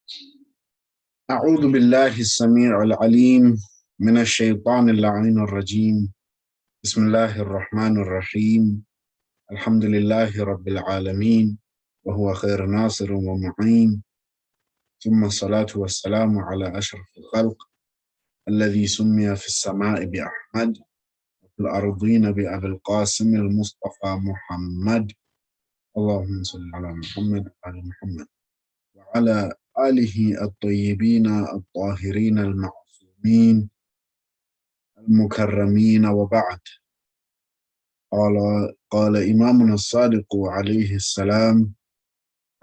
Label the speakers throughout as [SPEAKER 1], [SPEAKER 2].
[SPEAKER 1] أعوذ بالله السميع العليم من الشيطان اللعين الرجيم. بسم الله الرحمن الرحيم. الحمد لله رب العالمين وهو خير ناصر ومعين، ثم الصلاة والسلام على أشرف الخلق الذي سمي في السماء بأحمد وفي الأرضين بأبي القاسم المصطفى محمد. اللهم صل على محمد وعلى محمد وعلى آله الطيبين الطاهرين المعصومين المكرمين، وبعد. قال إمامنا الصادق عليه السلام: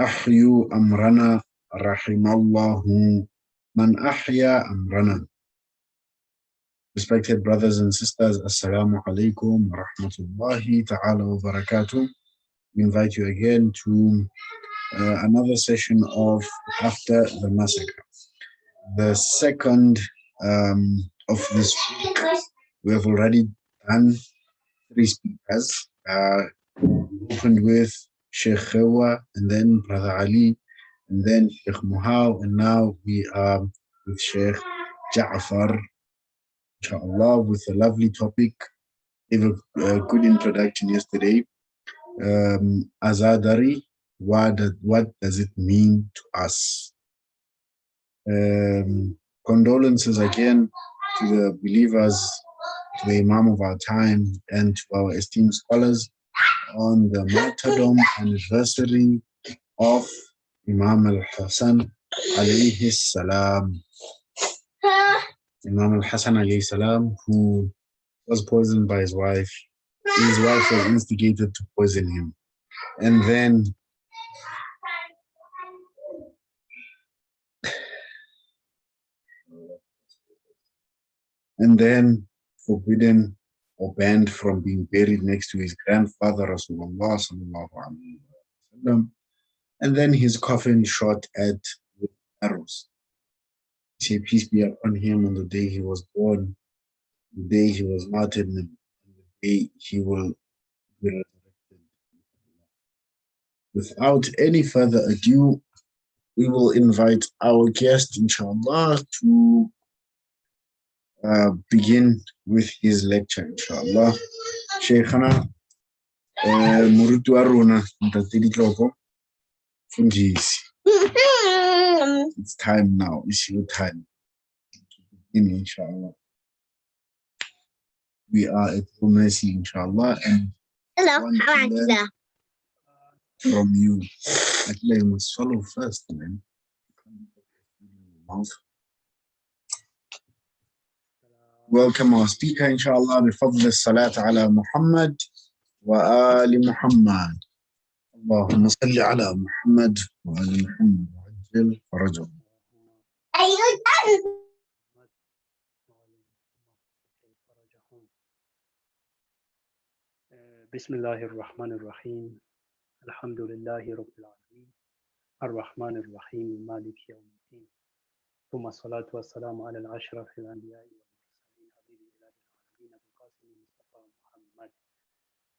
[SPEAKER 1] أحيوا أمرنا رحم الله من أحيا أمرنا. Respected brothers and sisters, Assalamu alaikum wa rahmatullahi ta'ala wa barakatuh. We invite you again to another session of After the Massacre, the second of this week. We have already done 3 speakers. Opened with Sheikh Khawa, and then Brother Ali, and then Sheikh Muhaw, and now we are with Sheikh Ja'far, inshallah, with a lovely topic. Gave a good introduction yesterday. Azadari, what does it mean to us? Condolences again to the believers, to the Imam of our time, and to our esteemed scholars on the martyrdom anniversary of Imam al-Hassan alayhi salam. Imam al-Hassan alayhi salam, who was poisoned by his wife. His wife was instigated to poison him. And then forbidden or banned from being buried next to his grandfather Rasulullah sallallahu alaihi wasallam, and then his coffin shot at with arrows. Say peace be upon him on the day he was born, the day he was martyred, and the day he will be resurrected. Without any further ado, we will invite our guest, inshallah, to begin with his lecture, inshallah. Sheikhana Murutu Aruna, Ditlopo, Fundisi. It's time now. It's your time. Inshallah. We are at your mercy, inshallah. And
[SPEAKER 2] hello, how are you?
[SPEAKER 1] From you. Actually, I must swallow first, man. Welcome our speaker, inshallah. بفضل الصلاة على محمد وآل محمد. اللهم صل على محمد وآل محمد وعجل فرجه.
[SPEAKER 3] بسم الله الرحمن الرحيم. الحمد لله رب العالمين الرحمن الرحيم مالك يوم الدين، ثم الصلاة والسلام على الأشرف الأنبياء والمرسلين حبيب إله العالمين أبي القاسم المصطفى محمد.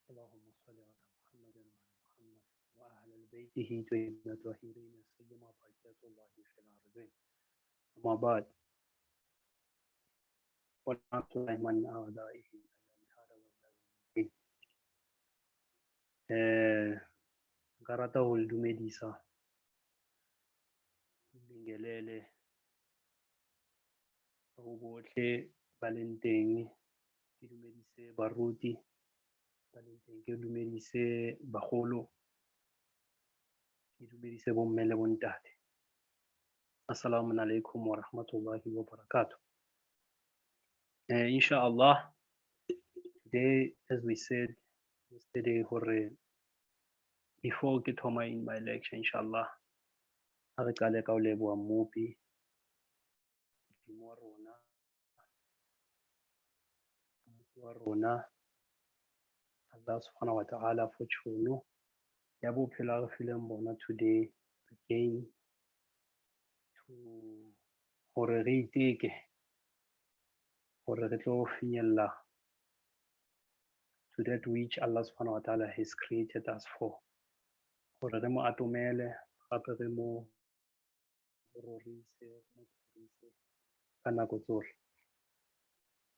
[SPEAKER 3] اللهم صل على محمد وعلى محمد وأهل بيته طيبين الطاهرين سيما بقية الله في الأرضين. أما بعد، ونعوذ بالله من أعدائه Garata ol dumedisa bingelele go botlhe ba leng teng, ke dumedise baruti ba leng teng, ke dumedise bagolo, ke dumedise bomme le bontate. Assalamu alaikum wa rahmatullahi wa barakatuh. Inshallah, today, as we said yesterday, before ke thoma in my lecture, inshallah, a re qale ka o leboha mmopi wa rona Allah subhanahu wa ta'ala for tšhono ya bophelo a re fileng bona today again, gore re iteke gore re tlo finyella to that which Allah subhanahu wa ta'ala has created us for, gore re mo atomele gape re mo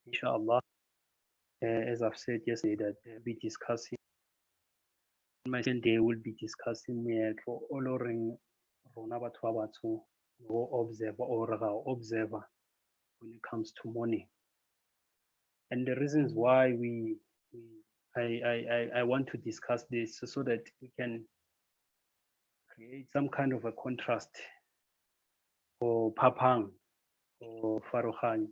[SPEAKER 3] Inshallah, as I've said yesterday, that we'll be discussing. My day will be discussing for oloring rona batho ba batsho go observer or observer when it comes to mourning, and the reasons why I want to discuss this so that we can create some kind of a contrast or papang or farukhani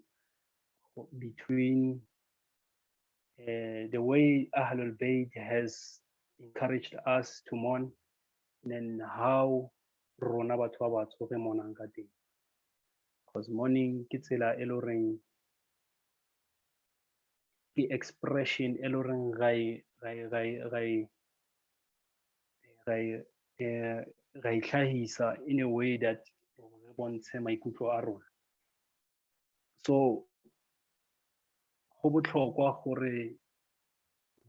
[SPEAKER 3] between the way Ahlul Bayt has encouraged us to mourn and how rona batho ba batsho re mournang ka teng. Because mourning ke tsela e le horeng ke expression e le horeng ra itlhahisa in a way that re bontshe maikutlo a rona. So go botlhokwa gore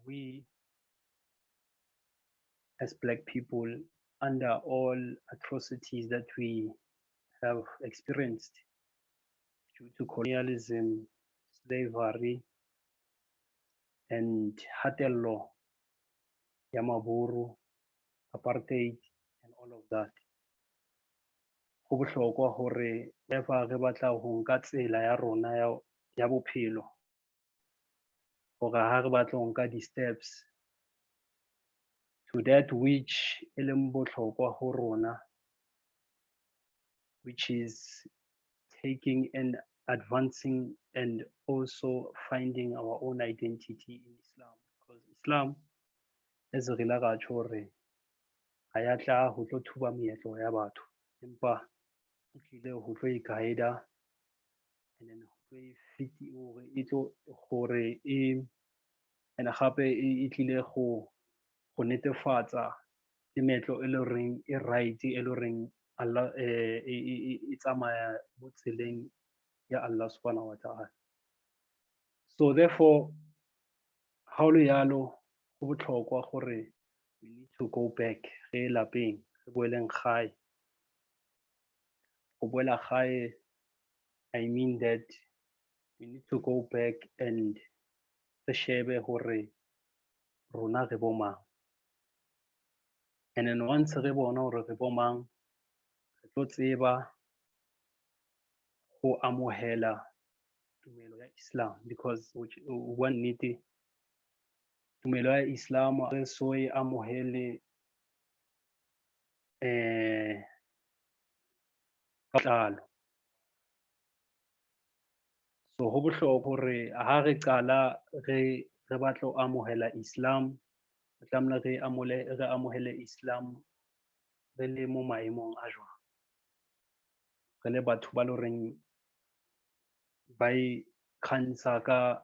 [SPEAKER 3] we as Black people, under all atrocities that we have experienced due to colonialism, slavery, and hatello, yamaburu, apartheid, and all of that. Go botlhokwa gore efa re batla go nka tsela ya rona ya bophelo gore ha re batla go nka di-steps to that which e leng botlhokwa go rona, which is taking and advancing and also finding our own identity in Islam. Because Islam, as re la ra tjho hore ha ya tla ho tlo thuba meetlo ya batho, empa e tlile ho tlo e guide and then ho tlo e fiti hore e tlo gore and gape e tlile go netefatsa ke meetlo e le reng e right, e le reng Allah e tsamaya mo tseleng ya Allah subhanahu wa ta'ala. So therefore, ha o le yalo go botlhokwa gore we need to go back re lapeng re boeleng gae. Go boela gae, I mean that we need to go back and re shebe gore rona re bo mang, and then once re bona gore re bo mang, re tlo tseba go amohela tumelo ya Islam, because one nnete tumelo ya Islam re so e amohele ka tlalo. So go bohlokwa gore ha re qala re batla ho amohela Islam, re tlamehile re amohele Islam re le mo maemong a jwang, re le batho ba le reng ba ikgantsha ka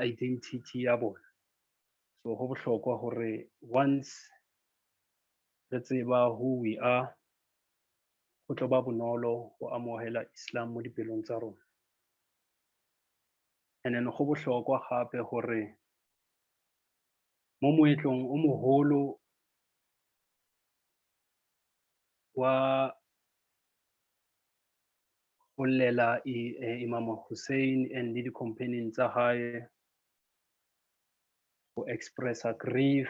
[SPEAKER 3] identity ya bona. So go bohlokwa gore once re tseba who we are, go tlo ba bonolo go amohela Islam mo dipelong tsa rona. And then go bohlokwa gape gore mo moetlong o moholo wa go llela Imam Hussein and the companions tsa hae, go express grief,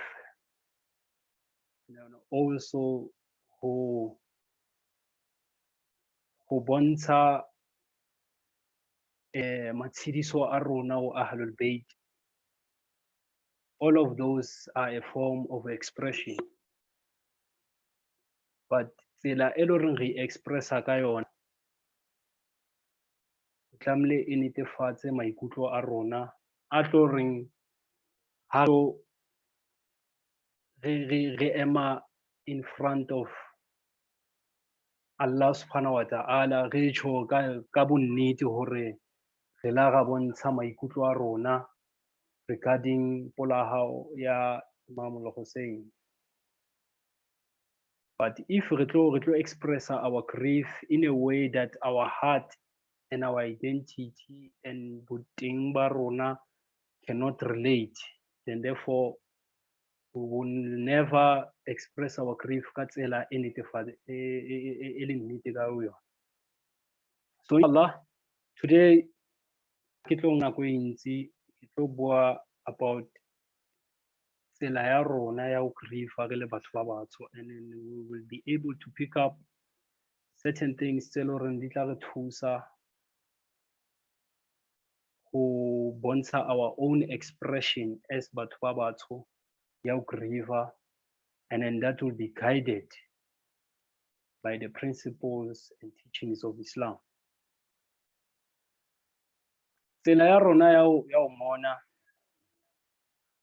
[SPEAKER 3] and also go bontsha matshediso a rona o Ahlul Bayt. All of those are a form of expression, but tsela e le reng re expressa ka yona tlamehile e netefatse maikutlo a rona a tlo reng ha re ema in front of Allah subhanahu wa ta'ala, re tjho ka bonnete hore re la ra bontsha maikutlo a rona regarding polahao ya Imam Hussein. But if we tlo express our grief in a way that our heart and our identity and boteng ba rona cannot relate, then therefore we will never express our grief ka tsela e leng nnete ka yona. So inshallah, today ke tlo nako e ntsi ke tlo bua about tsela ya rona ya ho griefa re le batho ba batsho, and then we will be able to pick up certain things tse leng hore di tla re thusa ho bontsha our own expression as batho ba batsho ya ho griefa, and then that will be guided by the principles and teachings of Islam. Tsela ya rona ya ho mona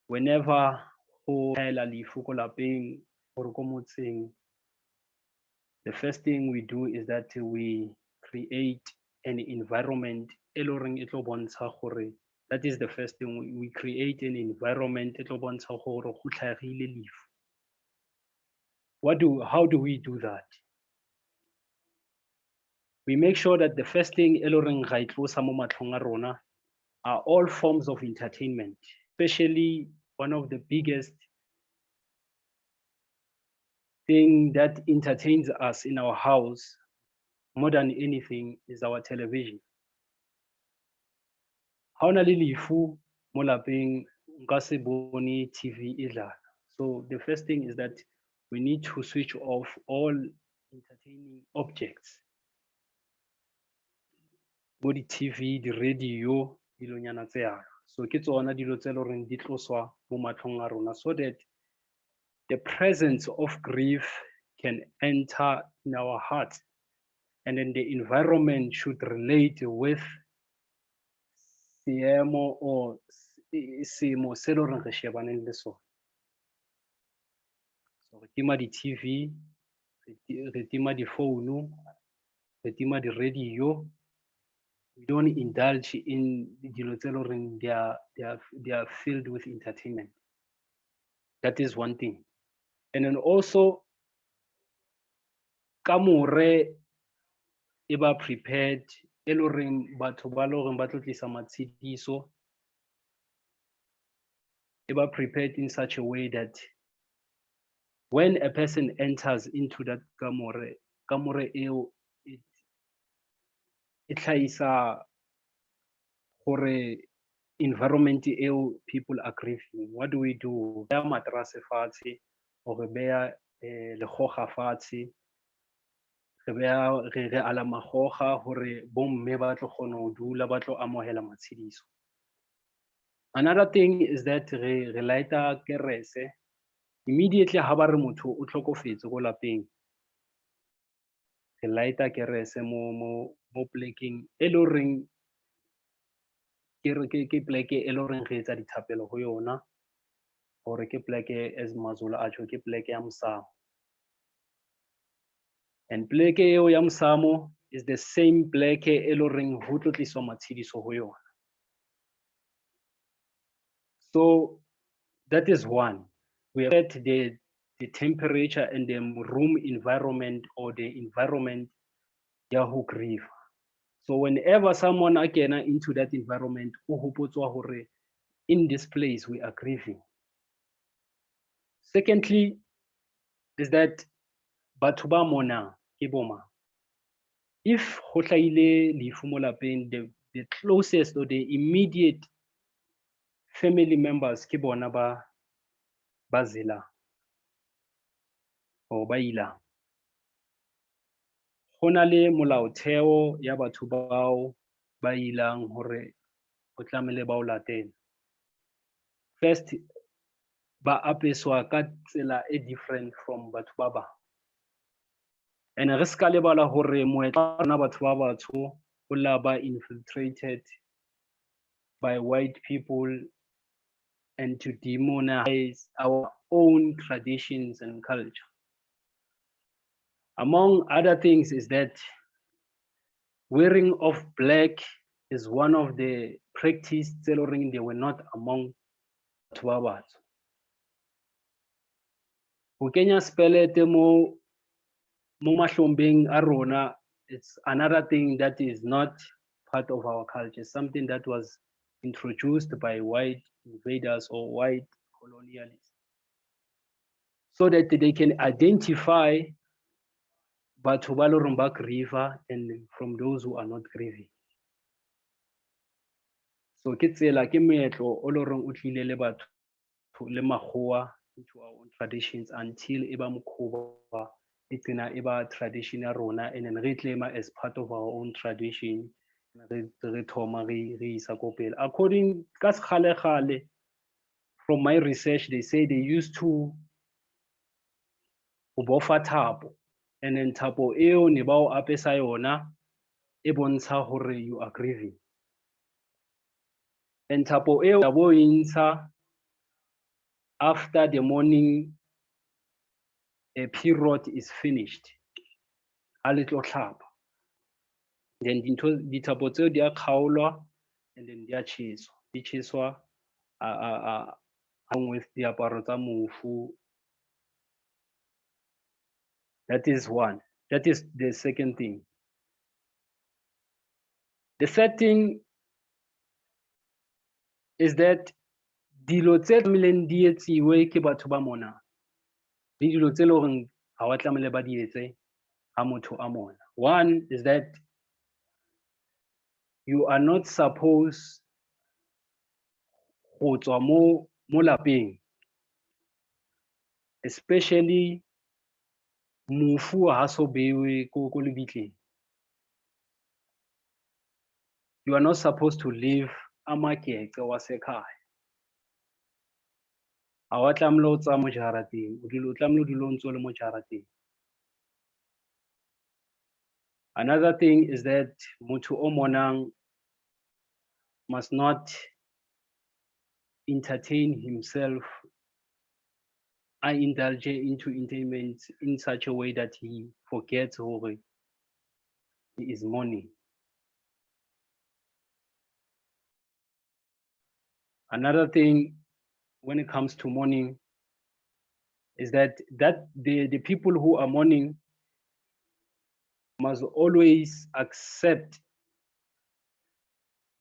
[SPEAKER 3] whenever ho hlahela lefu ko lapeng or ko motseng, the first thing we do is that we create an environment e leng horeng e tlo bontsha gore, that is the first thing, we create an environment e tlo bontsha gore go tlhagile lefu. How do we do that? We make sure that the first thing e leng horeng ga e tlosa mo matlhong a rona are all forms of entertainment, especially one of the biggest thing that entertains us in our house more than anything is our television. Ha ona le lefu mo lapeng nka se bone TV e dlala. So the first thing is that we need to switch off all entertaining objects, bo di TV, di radio, dilonyana tse yana. So ke tsona dilo tse leng hore di tloswa mo matlhong a rona, so that the presence of grief can enter in our heart, and then the environment should relate with seemo or seemo se leng hore re shebaneng le sona. So re tima di TV, re tima di phone, re tima di radio. We don't indulge in dilo tse leng hore they are filled with entertainment. That is one thing. And then also ka more e ba prepared e leng hore batho ba leng hore ba tlo tlisa matshidiso, e ba prepared in such a way that when a person enters into that kamore eo, it tlhaisa gore environment eo people are grieving. What do we do? Beya matrase fatshe, or re beya lekgokga fatshe, re ala magokga hore bomme ba tlo kgona ho dula ba tlo amohela matshidiso. Another thing is that re lighta kerese immediately ha ba re motho o tlhokofetse go lapeng. Re lighta kerese mo plekeng e le horeng ke pleke e le horeng re etsa dithapelo ho yona, or ke pleke as Mazulu a tjho ke pleke ya mosamo. And pleke eo ya mosamo is the same pleke e le horeng ho tlo tliswa matshidiso ho yona. So that is one. We have set the temperature and the room environment, or the environment ya ho grieve. So whenever someone kena into that environment, o hopotswa hore in this place we are grieving. Secondly, is that batho ba mona ke boma. If ho hlahile lefu mo lapeng, the closest or the immediate family members ke bona ba zela or ba ila. Hona le molaotheo ya batho bao ba ilang hore o tlamehile ba o latela. First, ba apeswa ka tsela e different from batho ba bang. And re ska lebala hore moetlo wa rona batho ba batsho o la ba infiltrated by white people and to demonize our own traditions and culture. Among other things is that wearing of black is one of the practices they were not among batho ba batsho. Ho kenya spelete mo mahlombeng a rona, it's another thing that is not part of our culture, something that was introduced by white invaders or white colonialists. so that they can identify batho ba loreng ba griever and from those who are not grieving. So ke tsela ke meetlo o loreng o tlile le batho le makgowa into our own traditions until eba mokhuba itsena eba tradition ya rona, and then re claim as part of our own tradition re thoma re isa ko pele. According ka sekgale from my research, they say they used to bofa thapo, and then thapo eo ne ba o apesa yona e bontsha hore you are grieving, and thapo eo ya bo intsha after the morning a period is finished, a little tlhapa, then dithapo tseo di a kgaolwa and then di a tjheswa along with diaparo tsa mofu. That is one. That is the second thing. The third thing is that dilo tse tlamehileng di etsiwe ke batho ba mona le dilo tse leng ha wa tlamehile ba di etse ha motho a mona. One is that you are not supposed go tswa mo lapeng, especially mofu ha so bewe ko lebitleng. You are not supposed to leave amakeke wasekhaya. Ha wa tlamehile o tsaya mo jarateng, o tlamehile o dule o ntse o le mo jarateng. Another thing is that motho o monang must not entertain himself and indulge into entertainment in such a way that he forgets who he is mourning. Another thing when it comes to mourning is that the people who are mourning must always accept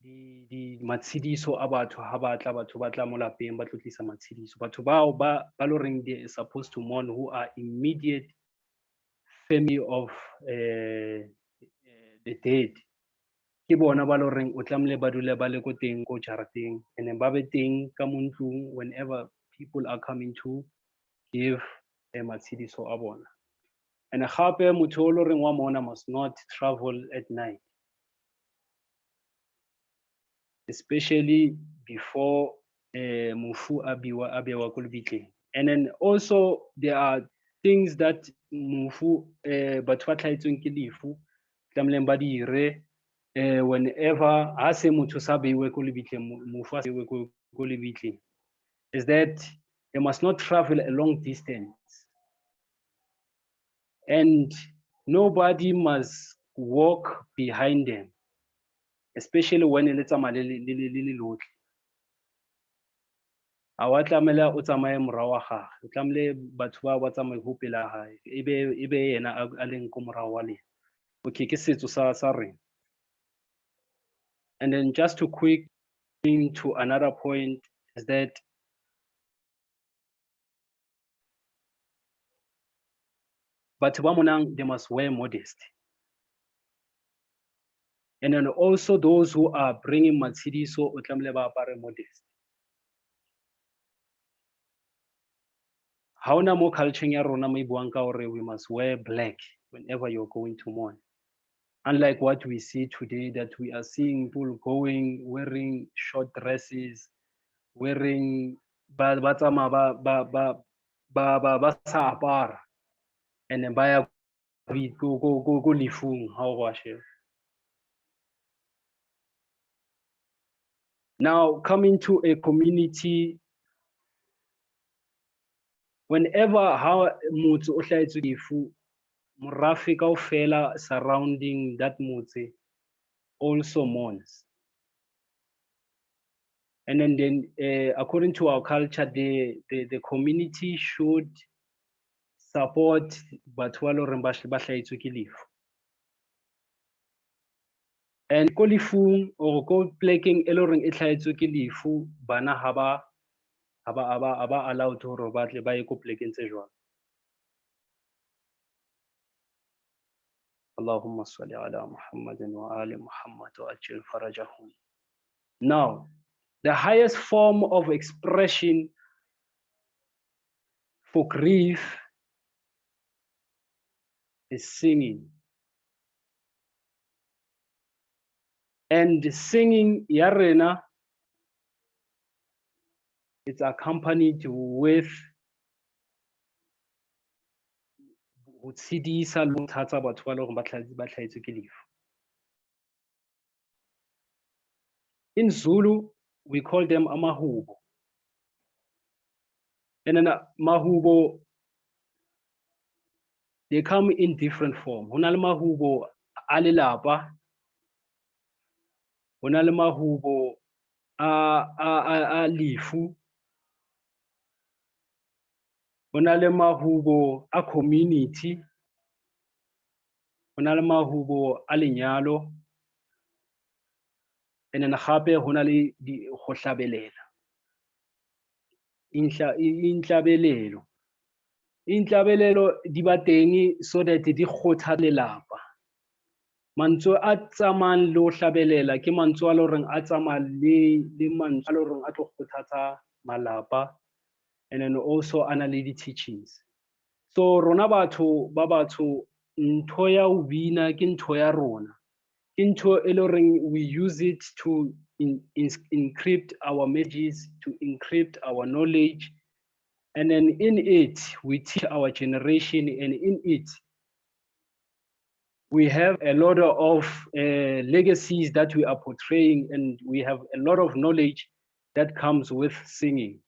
[SPEAKER 3] the matshidiso a batho ha batla batho ba tla mo lapeng ba tlo tlisa matshidiso. Batho bao ba loreng they are supposed to mourn, who are immediate family of the dead, ke bona ba loreng o tlamehile ba dule ba le ko teng ko jarateng, and then ba be teng ka mo ntlong whenever people are coming to give matshidiso a bona. And gape motho o loreng wa mona must not travel at night, especially before mofu a bewa ko lebitleng. And then also there are things that mofu batho ba tlhaetsweng ke lefu tlamehileng ba di ire whenever ha se motho sa beiwe ko lebitleng, mofu a beiwe ko lebitleng, is that they must not travel a long distance, and nobody must walk behind them, especially when le tsamaya le lotlhe. Ha wa tlamela o tsamaye morao wa gagwe, o tlamehile batho ba tsamaye go pela hae ebe yena a leng ko morao wa lena. Okay, ke setso sa rena. And then just to quick into another point is that batho ba monang they must wear modest. And then also those who are bringing matshidiso o tlamehile ba apare modest. Ha ona mo culture ya rona mo buang ka hore we must wear black whenever you're going to mourn. Unlike what we see today, that we are seeing people wearing short dresses, wearing ba sa apara, and then ba go lifung how wash. Now coming to a community, whenever how motse o hlaetswe lefu, morafe kaofela surrounding that motse also mourns. And then according to our culture, the community should support batho ba loreng ba hlaetswe ke lefu. And ko lefung or ko plekeng e loreng e hlaetswe ke lefu, bana ha ba allowed hore ba tle ba ye ko plekeng tse jwalo. Allahumma salli ala Muhammadin wa ali Muhammad wa ajil farajahum. Now, the highest form of expression for grief is singing. And singing yarena, it's accompanied with in Zulu, we call them amahubo. And then mahubo, they come in different form. Honal mahubo alilapa, honal mahubo a lifu, honal mahubo a community, honal mahubo alinyalo, and then hape honali di hohlabelela. Inhlabelelo. Inhlabelelo di ba teng so that di kgotha lelapa. Mantswe a tsamayang le ho hlabelela ke mantswe a loreng a tsamaya le mantswe a loreng a tlo kgothatsa malapa, and then also ana le di teachings. So rona batho ba batsho ntho ya ho bina ke ntho ya rona. Ke ntho e loreng we use it to encrypt our messages, to encrypt our knowledge, and then in it we teach our generation, and in it we have a lot of legacies that we are portraying, and we have a lot of knowledge that comes with singing.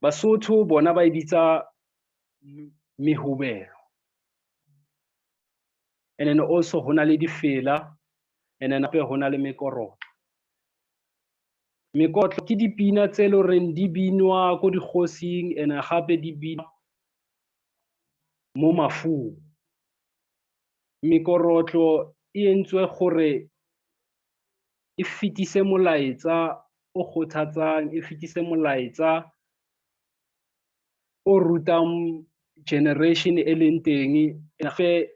[SPEAKER 3] Basotho bona ba bitsa mehubelo. And then also hona le difela, and then ape hona le mekorotlo. Mekorotlo ke dipina tse loreng di binwa ko dikgosing, and gape di binwa mo mafung. Mekorotlo e entswe gore e fitise molaetsa o kgothatsang, e fitise molaetsa o rutang generation e leng teng, e fe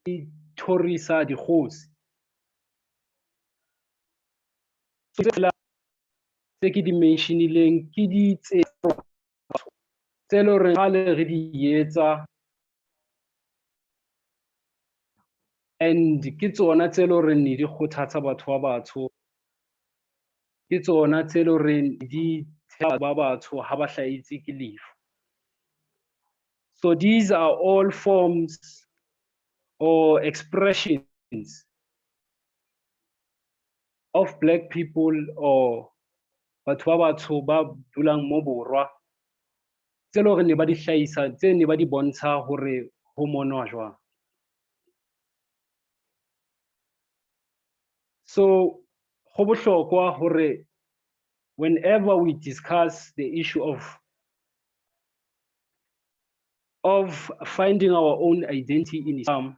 [SPEAKER 3] e thorisa dikgosi. Tse ke di mentionileng ke di tse loreng gale re di etsa, and ke tsona tse loreng ne di kgothatsa batho ba batsho, ke tsona tse loreng di theha ba batsho ha ba hlahetswe ke lefu. So these are all forms or expressions of black people or batho ba batsho ba dulang mo borwa, tse loreng ne ba di hlahisa, tse ne ba di bontsha hore ho monwa jwang. So go bohlokwa hore whenever we discuss the issue of finding our own identity in Islam,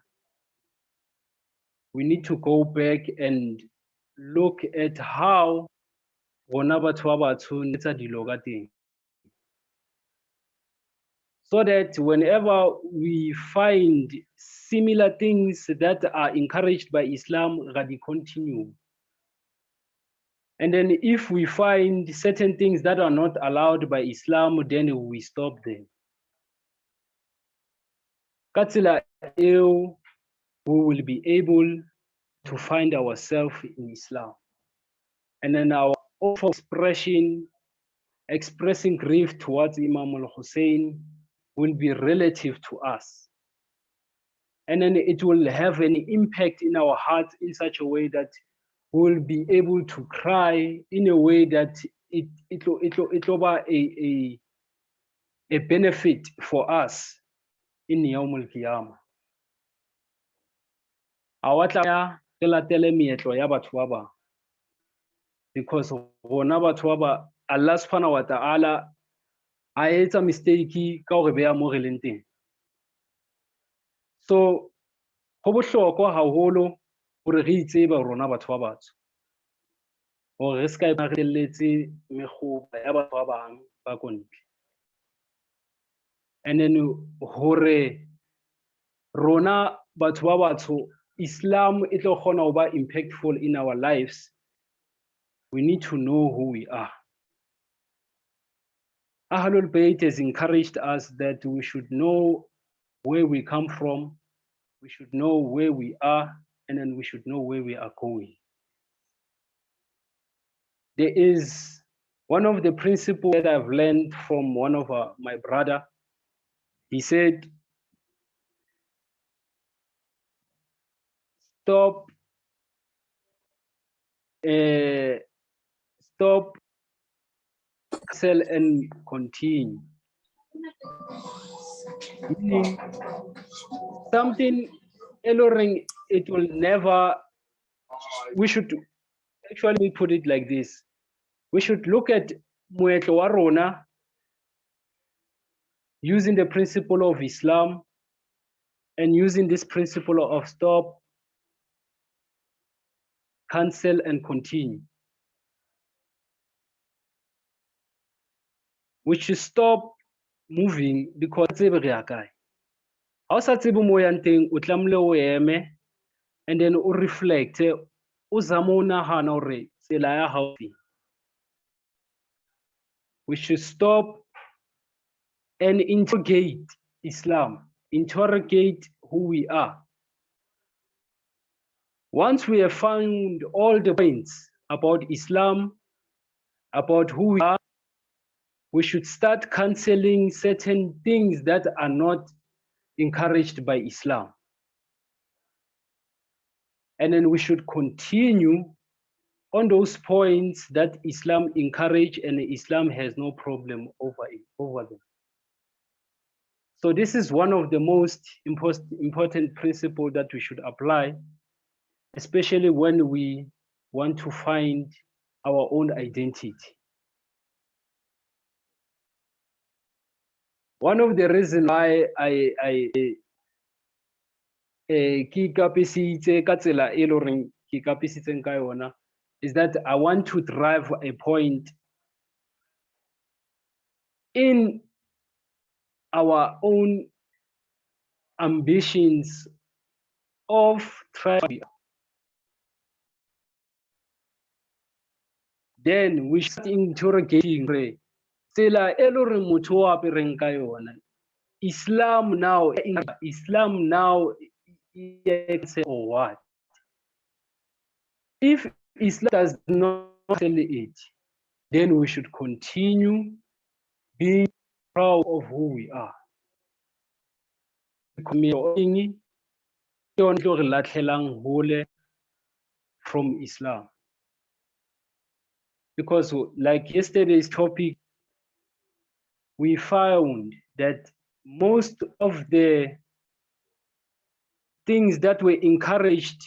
[SPEAKER 3] we need to go back and look at how rona batho ba batsho netsa dilo ka teng, so that whenever we find similar things that are encouraged by Islam, we continue. And then if we find certain things that are not allowed by Islam, then we stop them. Ka tsela eo, we will be able to find ourselves in Islam. And then our expressing grief towards Imam al-Hussein will be relative to us. And then it will have an impact in our hearts in such a way that we will be able to cry in a way that it will be a benefit for us in Yawm al-Qiyamah. Awatla ke latele meetlo ya batho ba bang, because rona batho ba bang Allah subhanahu wa ta'ala a etsa mistake ka hore beya mo re leng teng. So go bohlokwa haholo hore re itsebe rona batho ba batsho, hore re ska ipharelletse mekgoba ya batho ba bang ba kontle. And then hore rona batho ba batsho Islam e tlo kgona ho ba impactful in our lives. We need to know who we are. Ahlul Bayt has encouraged us that we should know where we come from, we should know where we are, and then we should know where we are going. There is one of the principles that I've learned from one of my brother. He said, stop, cancel, and continue. Meaning something, it will never, we should actually put it like this. We should look at moetlo wa rona using the principle of Islam and using this principle of stop, cancel, and continue. We should stop moving because tsebe re ya kae. Ha o sa tsebe mo yang teng o tlamehile o eme and then o reflect o zama o nahana hore tsela ya hao. We should stop and interrogate Islam, interrogate who we are. Once we have found all the points about Islam, about who we are, we should start canceling certain things that are not encouraged by Islam. And then we should continue on those points that Islam encourage and Islam has no problem over them. So this is one of the most important principles that we should apply, especially when we want to find our own identity. One of the reasons why I is that I want to drive a point in our own ambitions of trying. Then we start interrogating Islam now or what? If Islam does not tell it, then we should continue being proud of who we are. From Islam. Because like yesterday's topic, we found that most of the things that were encouraged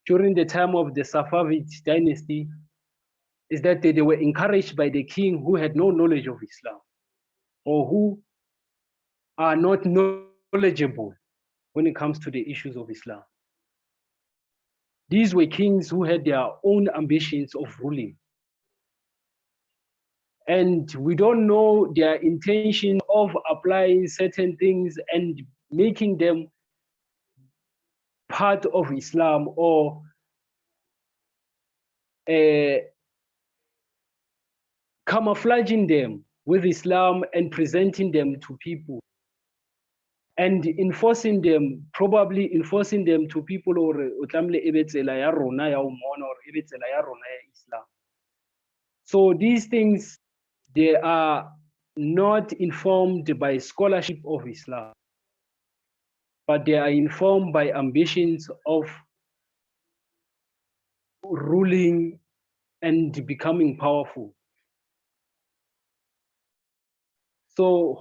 [SPEAKER 3] during the time of the Safavid dynasty is that they were encouraged by the king who had no knowledge of Islam or who are not knowledgeable when it comes to the issues of Islam. These were kings who had their own ambitions of ruling. And we don't know their intention of applying certain things and making them part of Islam or camouflaging them with Islam and presenting them to people and probably enforcing them to people or Islam. So these things, they are not informed by scholarship of Islam, but they are informed by ambitions of ruling and becoming powerful. So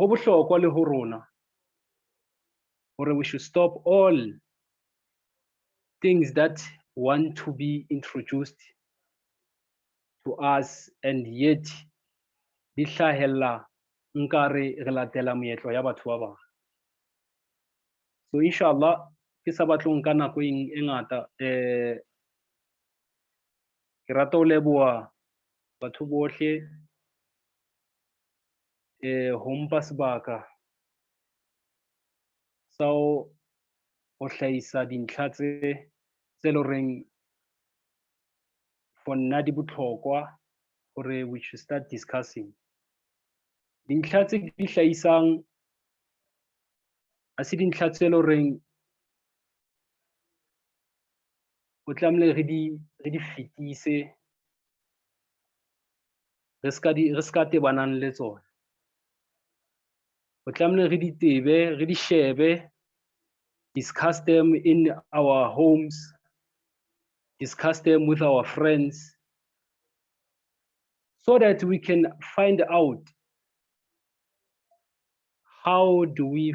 [SPEAKER 3] we should stop all things that want to be introduced to us and yet di hlahella nkare re latela moetlo ya batho ba bang. So inshallah ke sa batlo nka nako e ngata ke rata ho leboha batho bohle ho mpa sebaka So o hlahisa dintlha tse loreng for nna di botlhokwa gore we should start discussing. Dintlha tse di hlahisang a se dintlha tse loreng o tlamehile re di fetise re ska tebanang le tsona. O tlamehile re di tebe, re di shebe, discuss them in our homes, discuss them with our friends, so that we can find out how do we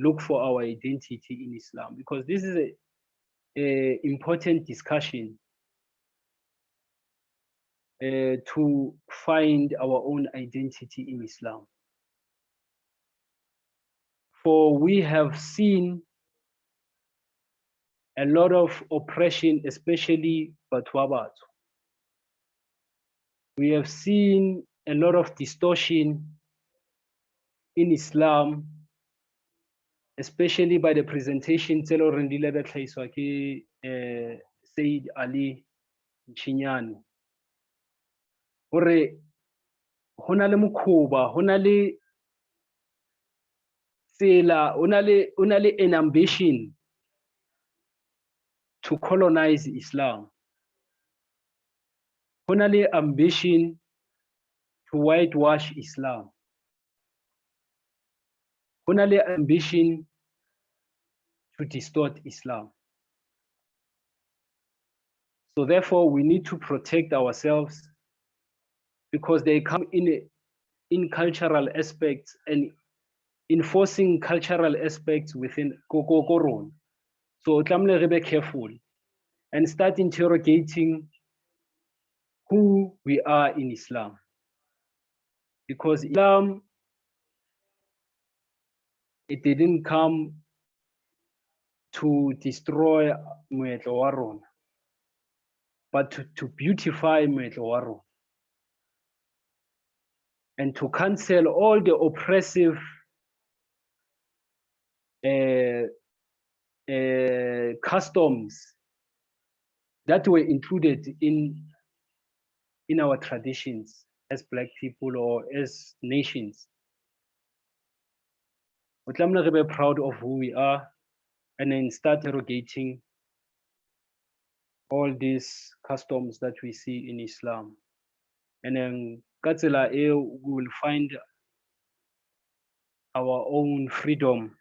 [SPEAKER 3] look for our identity in Islam, because this is a important discussion to find our own identity in Islam. For we have seen a lot of oppression, especially Batwa. We have seen a lot of distortion in Islam, especially by the presentation Tselo Rendile Tlaiswaki Said Ali Chinyani. Hore hona le mukhuba, hona le tsela, hona le an ambition to colonize Islam. Hona le ambition to whitewash Islam. Hona le ambition to distort Islam. So therefore, we need to protect ourselves, because they come in cultural aspects and enforcing cultural aspects within Koron. So tlamehile re be careful and start interrogating who we are in Islam, because Islam, it didn't come to destroy moetlo wa rona, but to beautify moetlo wa rona and to cancel all the oppressive customs that were included in our traditions as Black people or as nations. We tlamehile re be proud of who we are and then start interrogating all these customs that we see in Islam. And then ka tsela eo, we will find our own freedom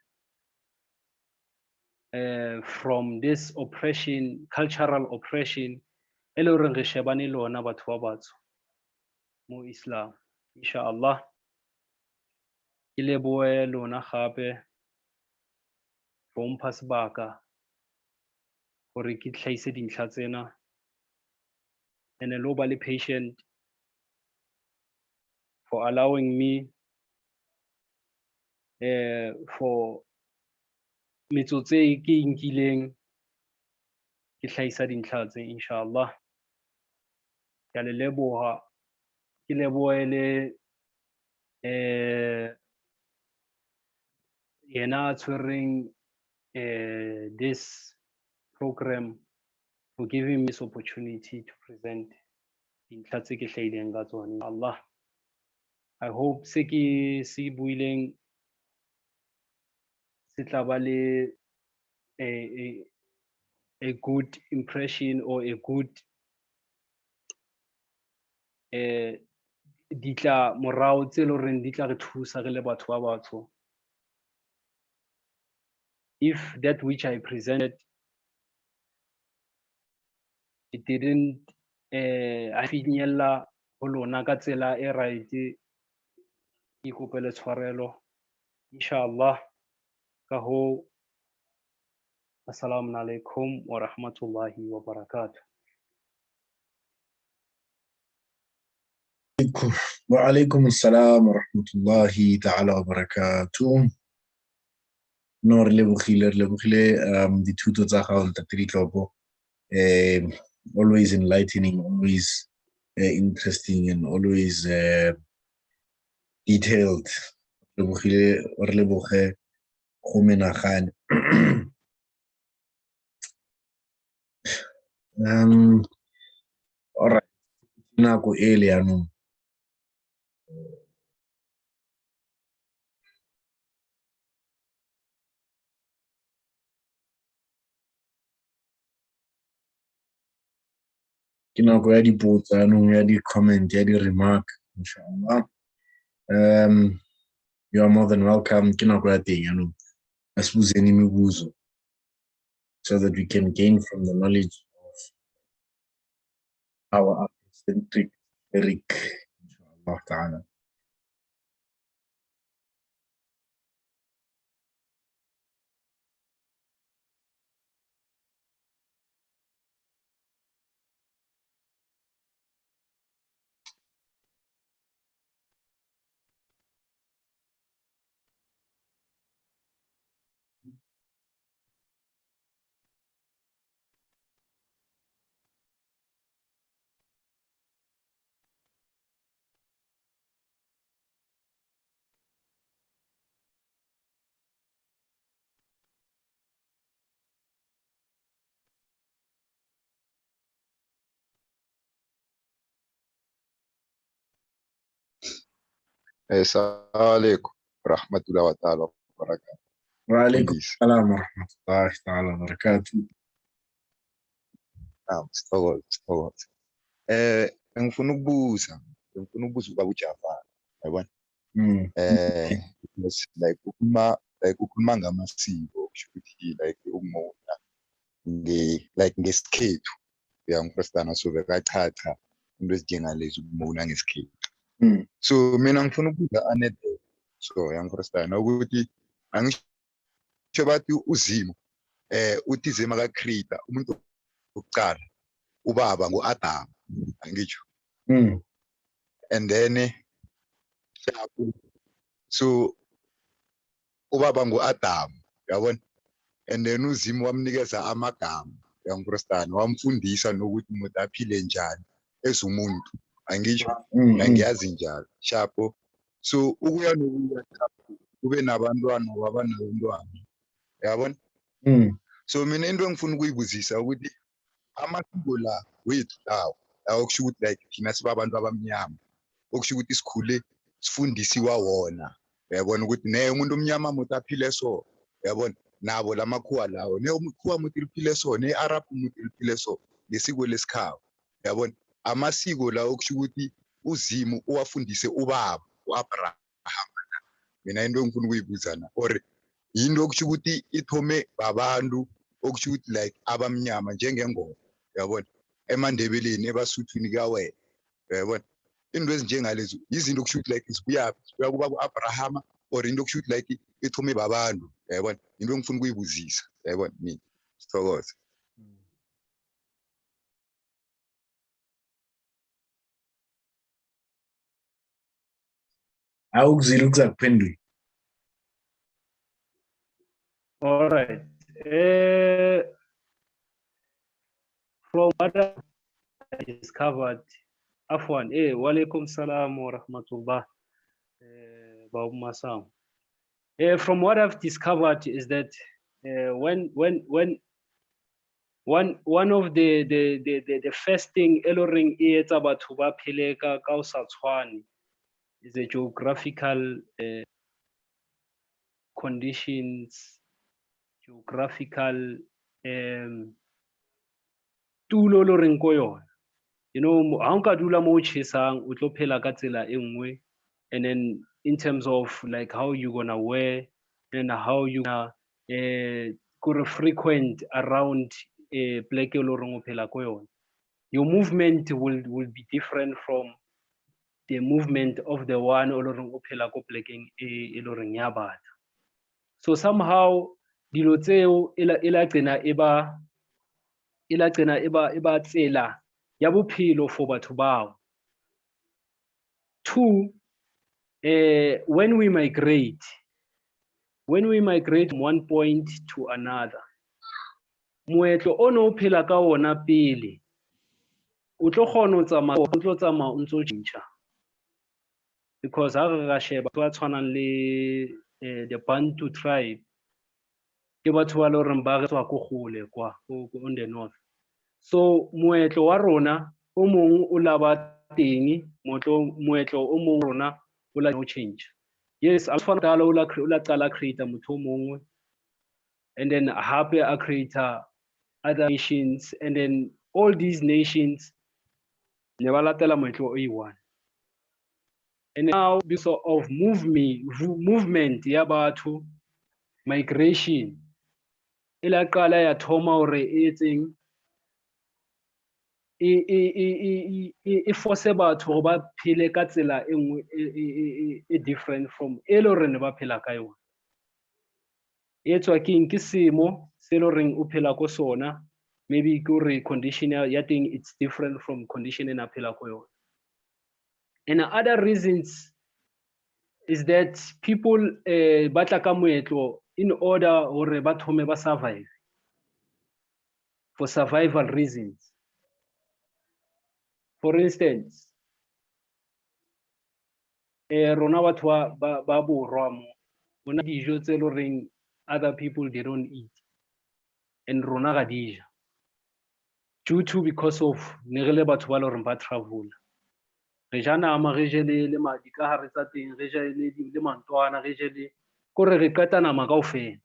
[SPEAKER 3] from this oppression, cultural oppression, e le horeng re shebane le ona batho ba batsho mo Islam. Inshallah, ke lebohe lona gape for mpha sebaka gore ke tlhaise dintlha tsena, and lo ba le patient for allowing me for metsotso e ke inkileng ke tlhaisa dintlha tse, inshallah. Ke a le leboha, ke lebohe le yena a tshwereng this program for giving me this opportunity to present dintlha tse ke hlahileng ka tsone. Allah, I hope se ke se buileng se tla ba le a good impression or a good ditla morao tse lo reng di tla re thusa re le batho ba batsho. If that which I presented, it didn't a finyella ho lona ka tsela e right, ke kopele tshwarelo, inshallah. Ka ho, assalamu alaikum wa rahmatullahi wa barakatuh.
[SPEAKER 1] Wa alaikum assalam wa rahmatullahi ta'ala wa barakatuh. No, re lebogile dithuto tsa gago Ntate Ditlopo. Always enlightening, always interesting, and always detailed. Re leboge go menagane. All right. Nako ele yanong. Ke nako ya dipotso yanong ya di-comment ya di-remark inshallah. You are more than welcome. Ke nako ya teng yanong. Asibuzeni imibuzo so that we can gain from the knowledge of our Afrocentric Eric inshallah ta'ala.
[SPEAKER 4] Assalamu alaikum rahmatullahi wa ta'ala wa barakatuh.
[SPEAKER 1] Wa alaikum salam wa rahmatullahi ta'ala wa barakatuh.
[SPEAKER 4] Sithokoze. Ngifuna ukubuza ubaba uJafar, yabona? Like ukhuluma ngamasiko, kusho ukuthi like ukumona ngesikhethu. Uyangifrustana so bekachacha into ezinjengalezi ukumona ngesikhethu. So mina ngifuna ukubuza anede. So uyangifrustana ukuthi angisho bathi uzimo uthi zema ka creator umuntu wokuqala ubaba ngo-Adam angitsho and then so ubaba ngo-Adam yabona and then uzimo wamnikeza amagama uyangifrustana wamfundisa nokuthi umuntu aphile njani ezumuntu angitsho angiyazi njalo shapo so ukuya nokuya kube nabantwana wabanabantwana yabona so mina into engifuna ukuyibuzisa ukuthi amasiko la wethu lawo okusho ukuthi like thina sibabantu abamnyama okusho ukuthi sikhule sifundisiwa wona uyabona ukuthi naye umuntu omnyama umuntu aphile so uyabona nabo lamakhuwa lawo nekhuwa umuntu liphile so ne-Arab umuntu liphile so ngesiko lesikhawu uyabona amasiko la okusho ukuthi uzimu uwafundise ubaba u-Abraham mina into engifuna ukuyibuzana or yinto okusho ukuthi ithome babantu okusho ukuthi like abamnyama njengengoma uyabona eMandebeleni eBasuthwini kawena uyabona into ezinjengalezi izinto okusho ukuthi like zibuya kuba ku-Abrahama or into okusho ukuthi like ithome babantu uyabona into engifuna ukuyibuzisa uyabona mina sithokoze.
[SPEAKER 1] Awukuzile ukuzakuphendula.
[SPEAKER 3] All right. From what I discovered, Afwan, wa alaikum salam wa rahmatullah, Babu Masam. From what I've discovered is that when one of the first thing eloring it's about Huba Pileka Kausatswani is the geographical conditions, geographical tulo lo reng ko yona. You know, ha nka dula mo chesang o tlo phela ka tsela e nngwe, and then in terms of like how you gonna wear and how you gonna go frequent around plek e lo reng o phela ko yona, your movement will be different from the movement of the one o lo reng o phela ko plekeng e lo reng ya batho. So somehow dilo tseo ela tsena eba tsela ya bophelo for batho bao. Two, when we migrate from one point to another, moetlo o no phela ka ona pele o tlo kgona o tlo tsamaya o ntso tjintjha, because ha re ra sheba ba tshwanang le the Bantu tribe ke batho ba le hore ba re tswa ko gole kwa on the north. So moetlo wa rona o mong o la ba teng, moetlo o mong rona o la no change. Yes, a tshwana dala o la qala create motho o mongwe, and then hape a create other nations, and then all these nations ne ba latela moetlo o one. And now because of movement ya batho, migration e la qala ya thoma hore e etseng e force batho hore ba phele ka tsela e nngwe e different from e le hore ne ba phela ka yona. E etswa ke semo se le hore o phela ko sona, maybe ke hore condition ya teng it's different from condition ena phela ko yona. And other reasons is that people batla ka moetlo in order hore ba thome ba survive, for survival reasons. For instance, rona batho ba borwa mo bona dijo tse le reng other people they don't eat, and rona ga dija due to because of ne re le batho ba le hore ba travel. Re ja nama, re je le madi ka hare tsa teng, re je le mantwana, re je le kore re qeta nama kaofela.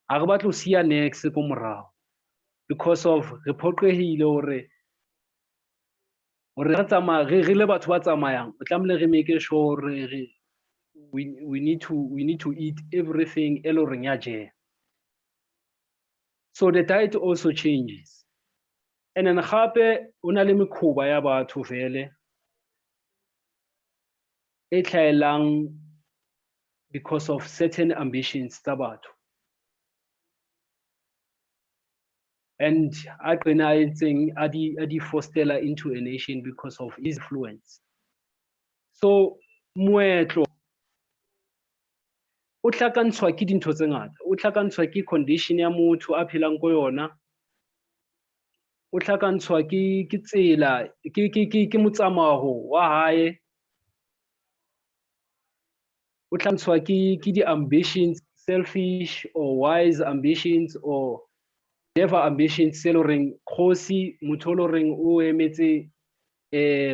[SPEAKER 3] Ha re batlo siya next ko morao because of re phoqehile hore re tsamaya re le batho ba tsamayang, o tlamehile re make sure we need to eat everything e le horeng ya jeya. So the diet also changes. And then gape o na le mekhuba ya batho vele e tlhaelang because of certain ambitions tsa batho. And a qena etseng a di fostela into a nation because of his influence. So moetlo o tlhakantshwa ke dintho tse ngata, o tlhakantshwa ke condition ya motho a phelang ko yona, o tlhakantshwa ke tsela ke motsamao wa hae, o tlhakantshwa ke di ambitions, selfish or wise ambitions or whatever ambitions se lo reng khosi motho lo reng o emetse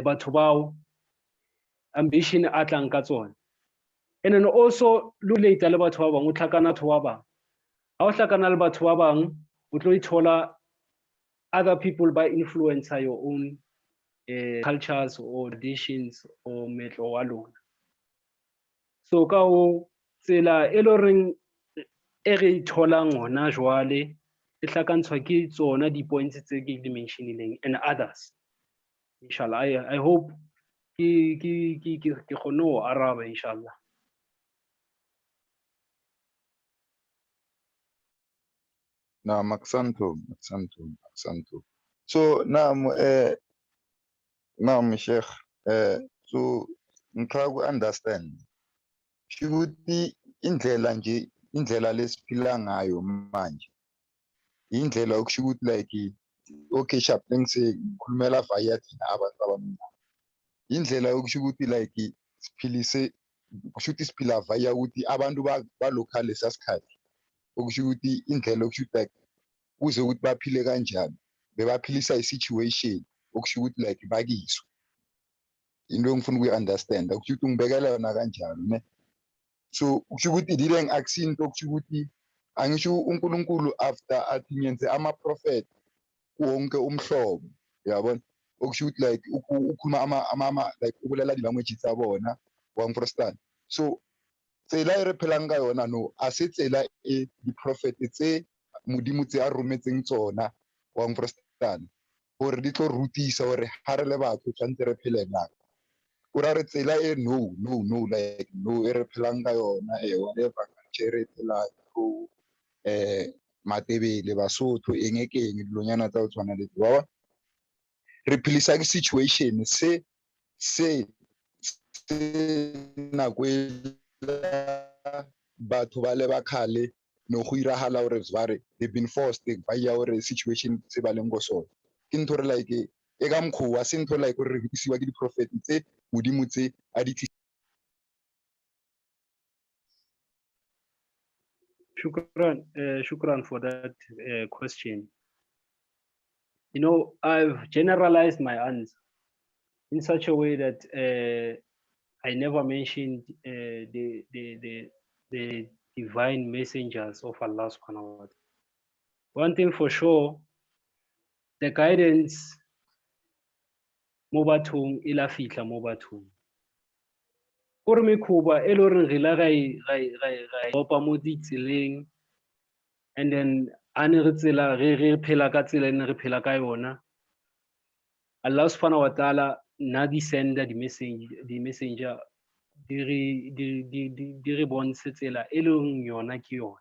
[SPEAKER 3] batho bao ambition a tlang ka tsona. And then also relate le batho ba bang, o tlhakana batho ba bang, ha o tlhakana le batho ba bang o tlo ithola other people by influence your own cultures or traditions or metlo wa lona. So ka o tsela e lo reng e re itholang hona jwale e hlakantshwa ke tsona di points tse ke di mentionileng and others. Inshallah, I hope ke kgone ho araba inshallah.
[SPEAKER 4] Na Maxanto. So now Sheikh, so ngithola ku understand ukuthi indlela lesiphila ngayo manje indlela okusho ukuthi like okay sharp ngise ngikhulumela via thina abantu abamnyama, indlela okusho ukuthi like siphilise kusho ukuthi siphila via ukuthi abantu ba local lesasikhathi, okusho ukuthi indlela okusho ukuthi like kuze ukuthi baphile kanjani bebaphilisa i-situation okusho ukuthi like bakiso. Into engifuna ukuyi-understand okusho ukuthi ngibekela yona kanjalo ne. So kusho ukuthi dile ngi-accent okusho ukuthi angisho uNkulunkulu after athi ngenze ama-prophet wonke umhlobo, yabona, okusho ukuthi like ukhuluma like ubulela di-language tsa bona wa understand. So tsela e re phelang ka yona no a se tsela e di-prophet tse modimo tse a rometseng tsona wa understand gore di tlo rutisa gore ha re le batho tshwantse re phele jang. O ra re tsela e no like no e re phelang ka yona whatever culture re phelang go Matebele, Basotho, eng dilonyana tsa ho tshwana le tseo. Re philisa ke situation se nako batho ba le ba khale no go irahala hore zware they've been forced by your situation se ba leng go sona. Ke ntho re like e ka mkhuwa se ntho like re rekisiwa ke di-prophet tse modimo tse a di
[SPEAKER 3] Shukran for that question. You know, I've generalized my answer in such a way that I never mentioned the divine messengers of Allah subhanahu wa ta'ala. One thing for sure, the guidance mo bathong e la fitla mo bathong. Gore mekhuba e le gore re la ga opa mo ditseleng, and then ane re tsela re phela ka tsela ene re phela ka yona. Allah subhanahu wa ta'ala na di sender di messenger di re bontshe tsela e leng yona ke yona.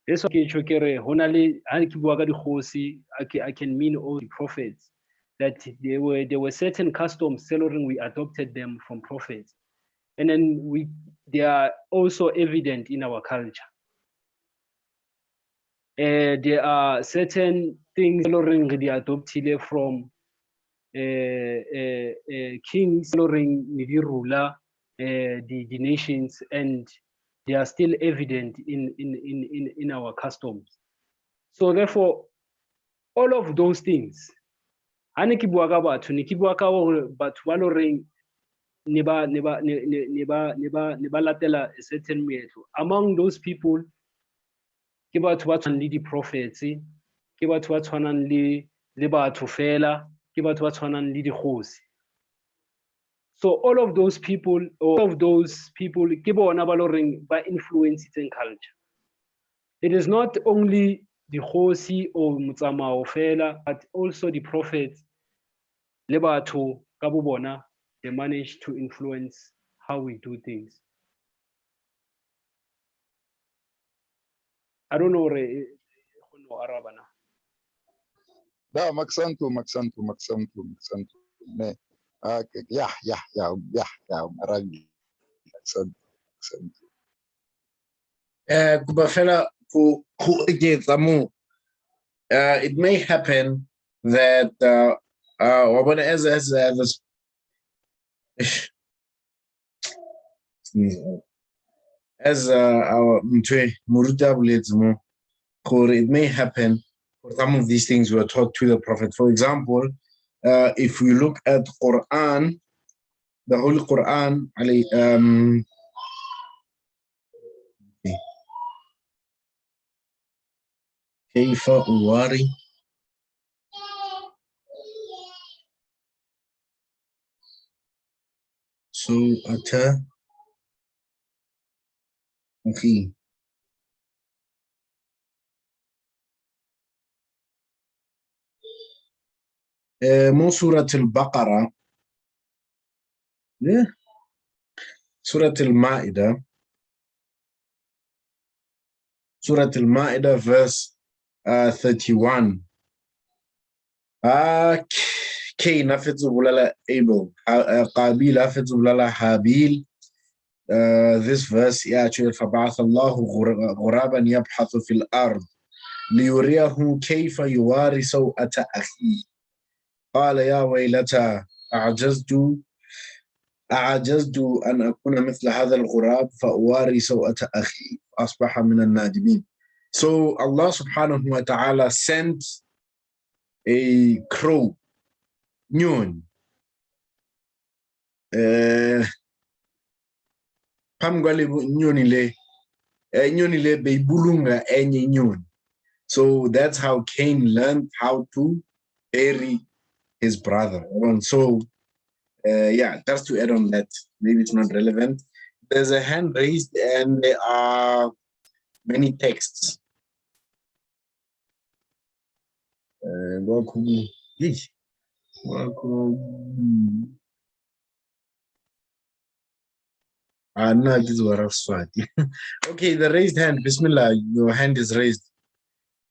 [SPEAKER 3] Eso ke tjho ke re hona le ha ke bua ka dikgosi, I can mean all the prophets, that there were certain customs we adopted them from prophets, and then they are also evident in our culture. There are certain things we adopted from kings the ruler the nations, and they are still evident in our customs. So therefore, all of those things, ne ke bua ka batho ba lo reng ne ba latela a certain meetlo. Among those people ke batho ba tshwanang le di-prophets, ke batho ba tshwanang le batho fela, ke batho ba tshwanang le dikgosi. So all of those people ke bona ba lo reng ba influence culture. It is not only the kgosi or motsamao fela, but also the prophets le batho ka bo bona, they manage to influence how we do things. I don't know araba na.
[SPEAKER 4] Da maksantu. Ne. Yeah, Arabi. Maksantu.
[SPEAKER 1] Kuba fela ku eketsa mo, it may happen that as our Muruta Buletsmo, it may happen for some of these things were taught to the Prophet. For example, if we look at Quran, the Holy Quran, كيف أواري سوءة أخي. مو سورة البقرة، سورة المائدة. Surah Al-Ma'idah, verse 31. Cain afetsu bulala Abel, Qabil afetsu bulala Habil. This verse, actually, فَبَعَثَ اللَّهُ غُرَابًا يَبْحَثُ فِي الْأَرْضِ لِيُرِيَهُ كَيْفَ يُوَارِي سَوْءَةَ أَخِيهِ قَالَ يَا وَيْلَتَى أعجزت أن أكون مثل هذا الغراب فأواري سوءة أخي أصبح من النادمين. So Allah subhanahu wa ta'ala sent a crow, nyon. Pamgwale nyonile beibulunga enye nyon. So that's how Cain learned how to bury his brother. So yeah, just to add on that, maybe it's not relevant. There's a hand raised and there are many texts. Welcome. Okay, the raised hand. Bismillah, your hand is raised.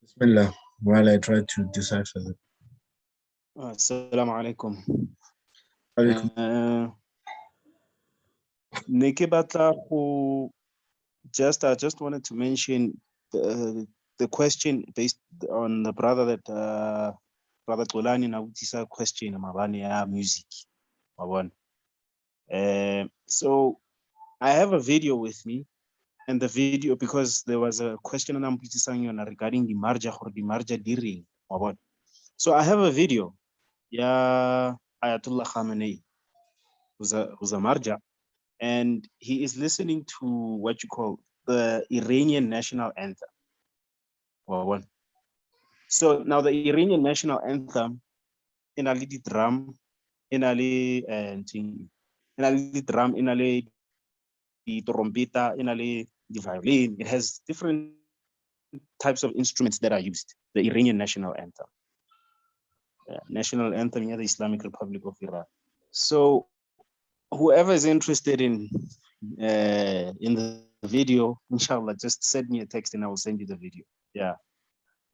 [SPEAKER 1] Bismillah, while I try to decipher that.
[SPEAKER 5] Assalamu alaikum. I just wanted to mention the question based on the brother that Brother Tolani Nawutisa question Mabani music. So I have a video with me And the video, because there was a question regarding the marja diri. So I have a video. Yeah, Ayatollah Khamenei, who's a marja, and he is listening to what you call the Iranian national anthem. So now the Iranian national anthem, in a little drum, in a drum, in a the trombeta, in a the violin. It has different types of instruments that are used. The Iranian national anthem. National anthem in the Islamic Republic of Iran. So whoever is interested in the video, inshallah, just send me a text and I will send you the video. Yeah.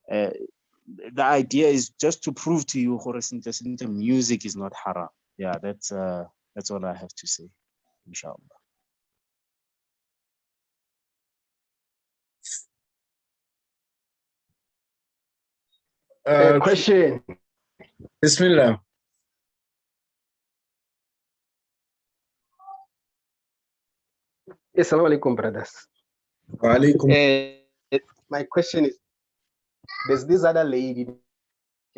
[SPEAKER 5] The idea is just to prove to you that music is not haram. Yeah, that's all I have to say, inshallah.
[SPEAKER 6] Question.
[SPEAKER 1] Bismillah.
[SPEAKER 6] Assalamu alaikum, brothers.
[SPEAKER 1] Wa alaikum.
[SPEAKER 6] My question is, there's this other lady,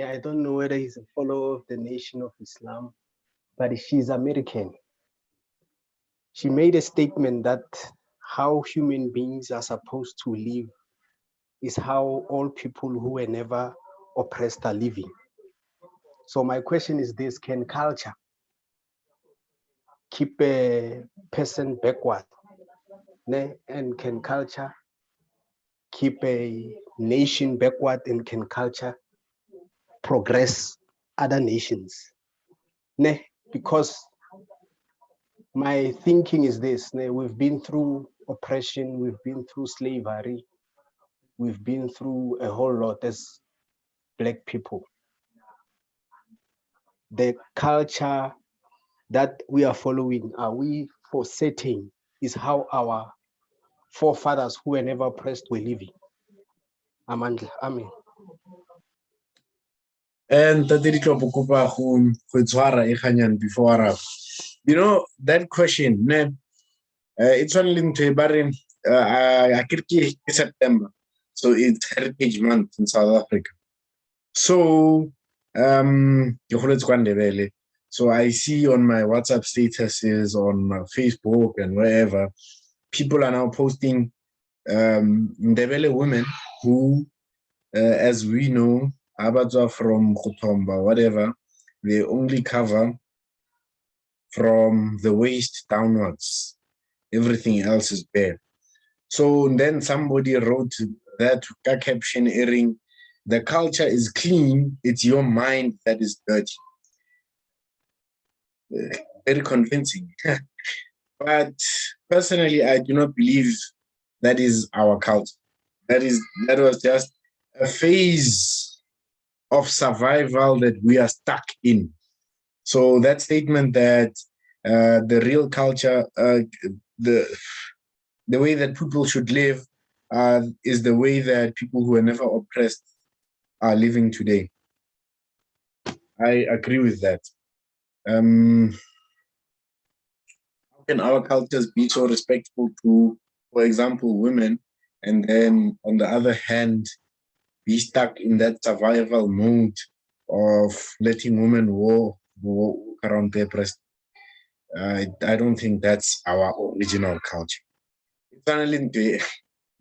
[SPEAKER 6] I don't know whether he's a follower of the Nation of Islam, but she's American. She made a statement that how human beings are supposed to live is how all people who were never oppressed are living. So my question is this: can culture keep a person backward? And can culture keep a nation backward, and can culture progress other nations? Because my thinking is this: we've been through oppression, we've been through slavery, we've been through a whole lot as Black people. The culture that we are following, are we for certain is how our forefathers who were never oppressed were living? Amen.
[SPEAKER 1] And the Ditlopo kupa go tshwara e kganyane before Arab. You know that question, it's only into September, so it's Heritage Month in South Africa. So so I see on my WhatsApp statuses, on Facebook and wherever, people are now posting Ndebele women who, as we know, Abatwa from Khutomba, whatever, they only cover from the waist downwards. Everything else is bare. So then somebody wrote that caption airing, the culture is clean, it's your mind that is dirty. Very convincing. But personally, I do not believe that is our culture. That was just a phase of survival that we are stuck in. So that statement that the real culture, the way that people should live is the way that people who were never oppressed are living today. I agree with that. How can our cultures be so respectful to, for example, women, and then on the other hand, be stuck in that survival mode of letting women walk around their breast? I don't think that's our original culture.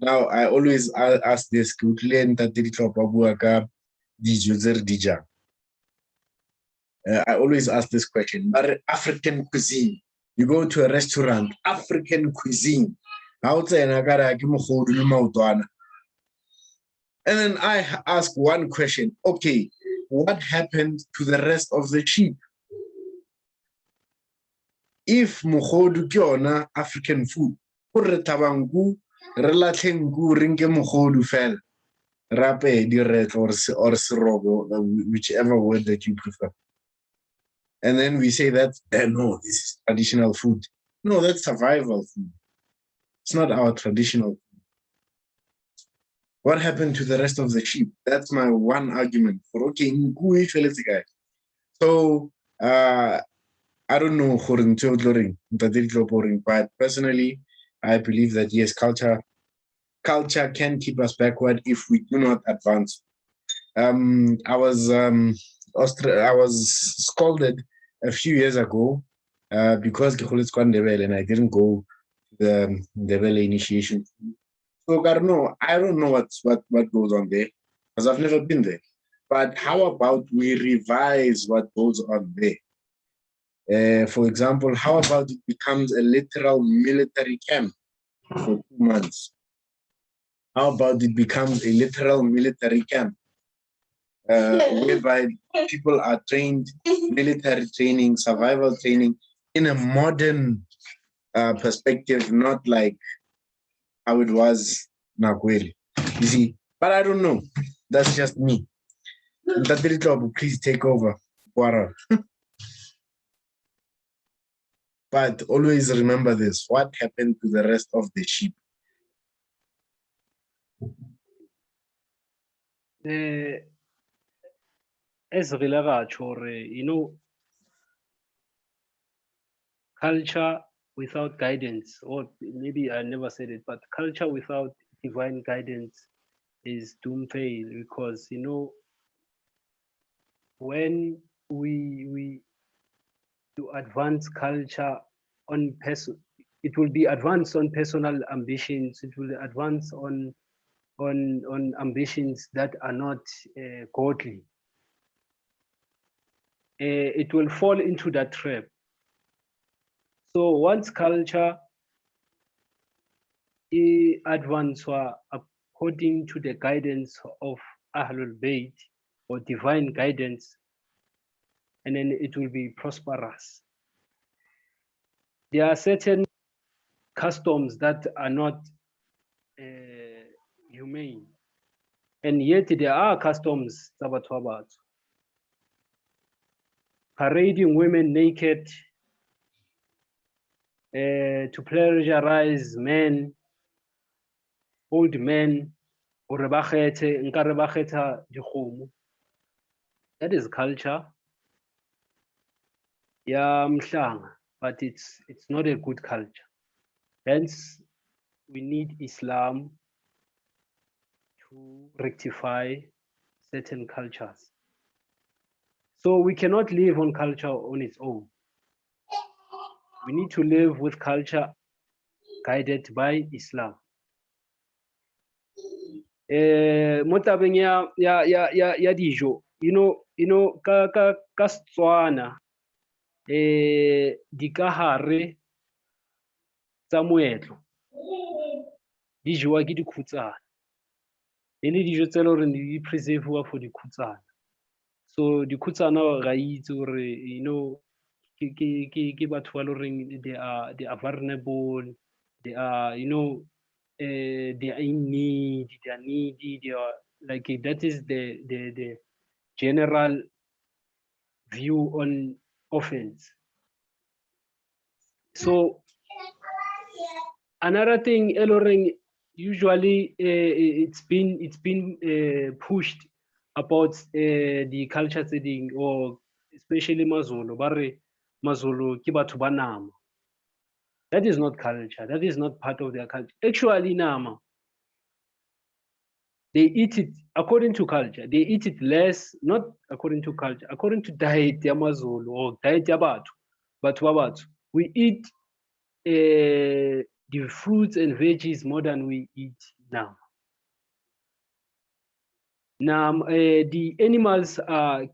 [SPEAKER 1] Now, I always ask this, I always ask this question, but African cuisine, you go to a restaurant, African cuisine, and then I ask one question, okay, what happened to the rest of the sheep? If mogodu ke yona African food, gore tabangu re latlhengu rinke mogodu fela, rape diretlo or serobo, whichever word that you prefer. And then we say that, no, this is traditional food. No, that's survival food. It's not our traditional food. What happened to the rest of the sheep? That's my one argument for, okay, so I don't know, but personally, I believe that yes, culture can keep us backward if we do not advance. I was scolded a few years ago because and I didn't go to the Ndebele initiation. So I don't know what goes on there because I've never been there. But how about we revise what goes on there? For example, how about it becomes a literal military camp for 2 months? How about it becomes a literal military camp whereby people are trained, military training, survival training in a modern perspective, not like how it was Nakweli. You see, but I don't know. That's just me. Ditlopo, please take over. But always remember this. What happened to the rest of the sheep?
[SPEAKER 3] As you know, culture without guidance, or maybe I never said it, but culture without divine guidance is doomed fail, because you know, when we do advance culture on it will be advanced on personal ambitions, it will advance on ambitions that are not godly. It will fall into that trap. So once culture advance according to the guidance of Ahlul Bayt, or divine guidance, and then it will be prosperous. There are certain customs that are not humane, and yet there are customs about parading women naked to pleasurize men, old men, that is culture. Yeah, but it's not a good culture. Hence, we need Islam to rectify certain cultures. So we cannot live on culture on its own. We need to live with culture guided by Islam. Mo tabeng ya dijo, you know ka Setswana dikahare tsa moetlo di jewa ke dikhutsana, e le dijo tse leng gore di preserve-wa for dikhutsana. So dikhutsana ga itse gore you know ke batho ba loreng they are vulnerable, they are you know they are in need, they are needy, they are like that is the general view on offense. So another thing, Eloring, usually it's been pushed about the culture setting, or especially Mazulu. Bare Mazulu ke batho ba nama. That is not culture. That is not part of their culture. Actually, nama, they eat it according to culture. They eat it less, not according to culture, according to diet ya Mazulu or diet ya batho. But we eat the fruits and veggies more than we eat now. Now, the animals are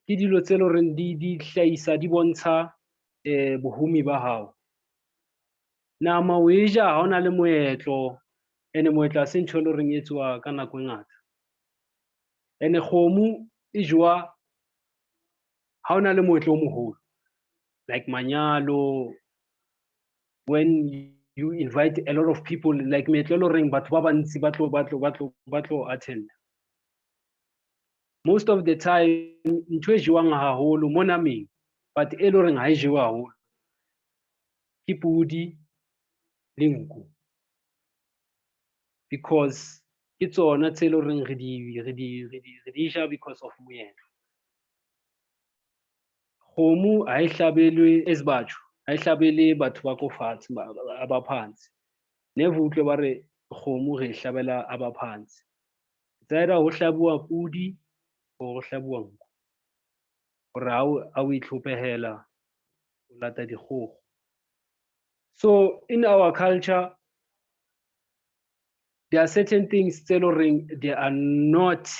[SPEAKER 3] dilo tse loreng di hlahisa di bontsha bohumi ba hao. Nama o e ja ha o na le moetlo, ene moetlo a se ntho e loreng e etsuwa ka nako e ngata. Ene kgomo e jowa ha o na le moetlo o moholo, like manyalo, when you invite a lot of people, like meetlo ring batho ba bantsi ba tlo attend. Most of the time ntho e jewang haholo mo nameng, but e lo reng ha e jewa haholo ke pudi le nku, because ke tsona tse lo reng re di ja because of moetlo. Kgomo ha e hlabelwe as batho, a hlabele batho ba ko fatshe ba phansi never utlwe ba re kgomo re hlabela aba phansi tsela ho hlabuwa pudi ho hlabuwa nku hore ha o itlhophehela o lata dikgogo. So in our culture there are certain things they are not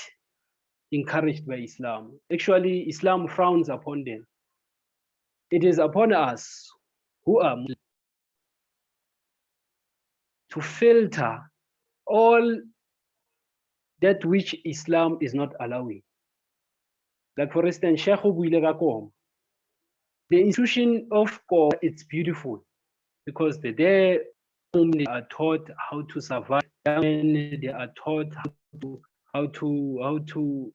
[SPEAKER 3] encouraged by Islam. Actually, Islam frowns upon them. It is upon us who are Muslims to filter all that which Islam is not allowing. Like for instance, Sheikh the institution of Qom, it's beautiful because they are taught how to survive. They are taught how to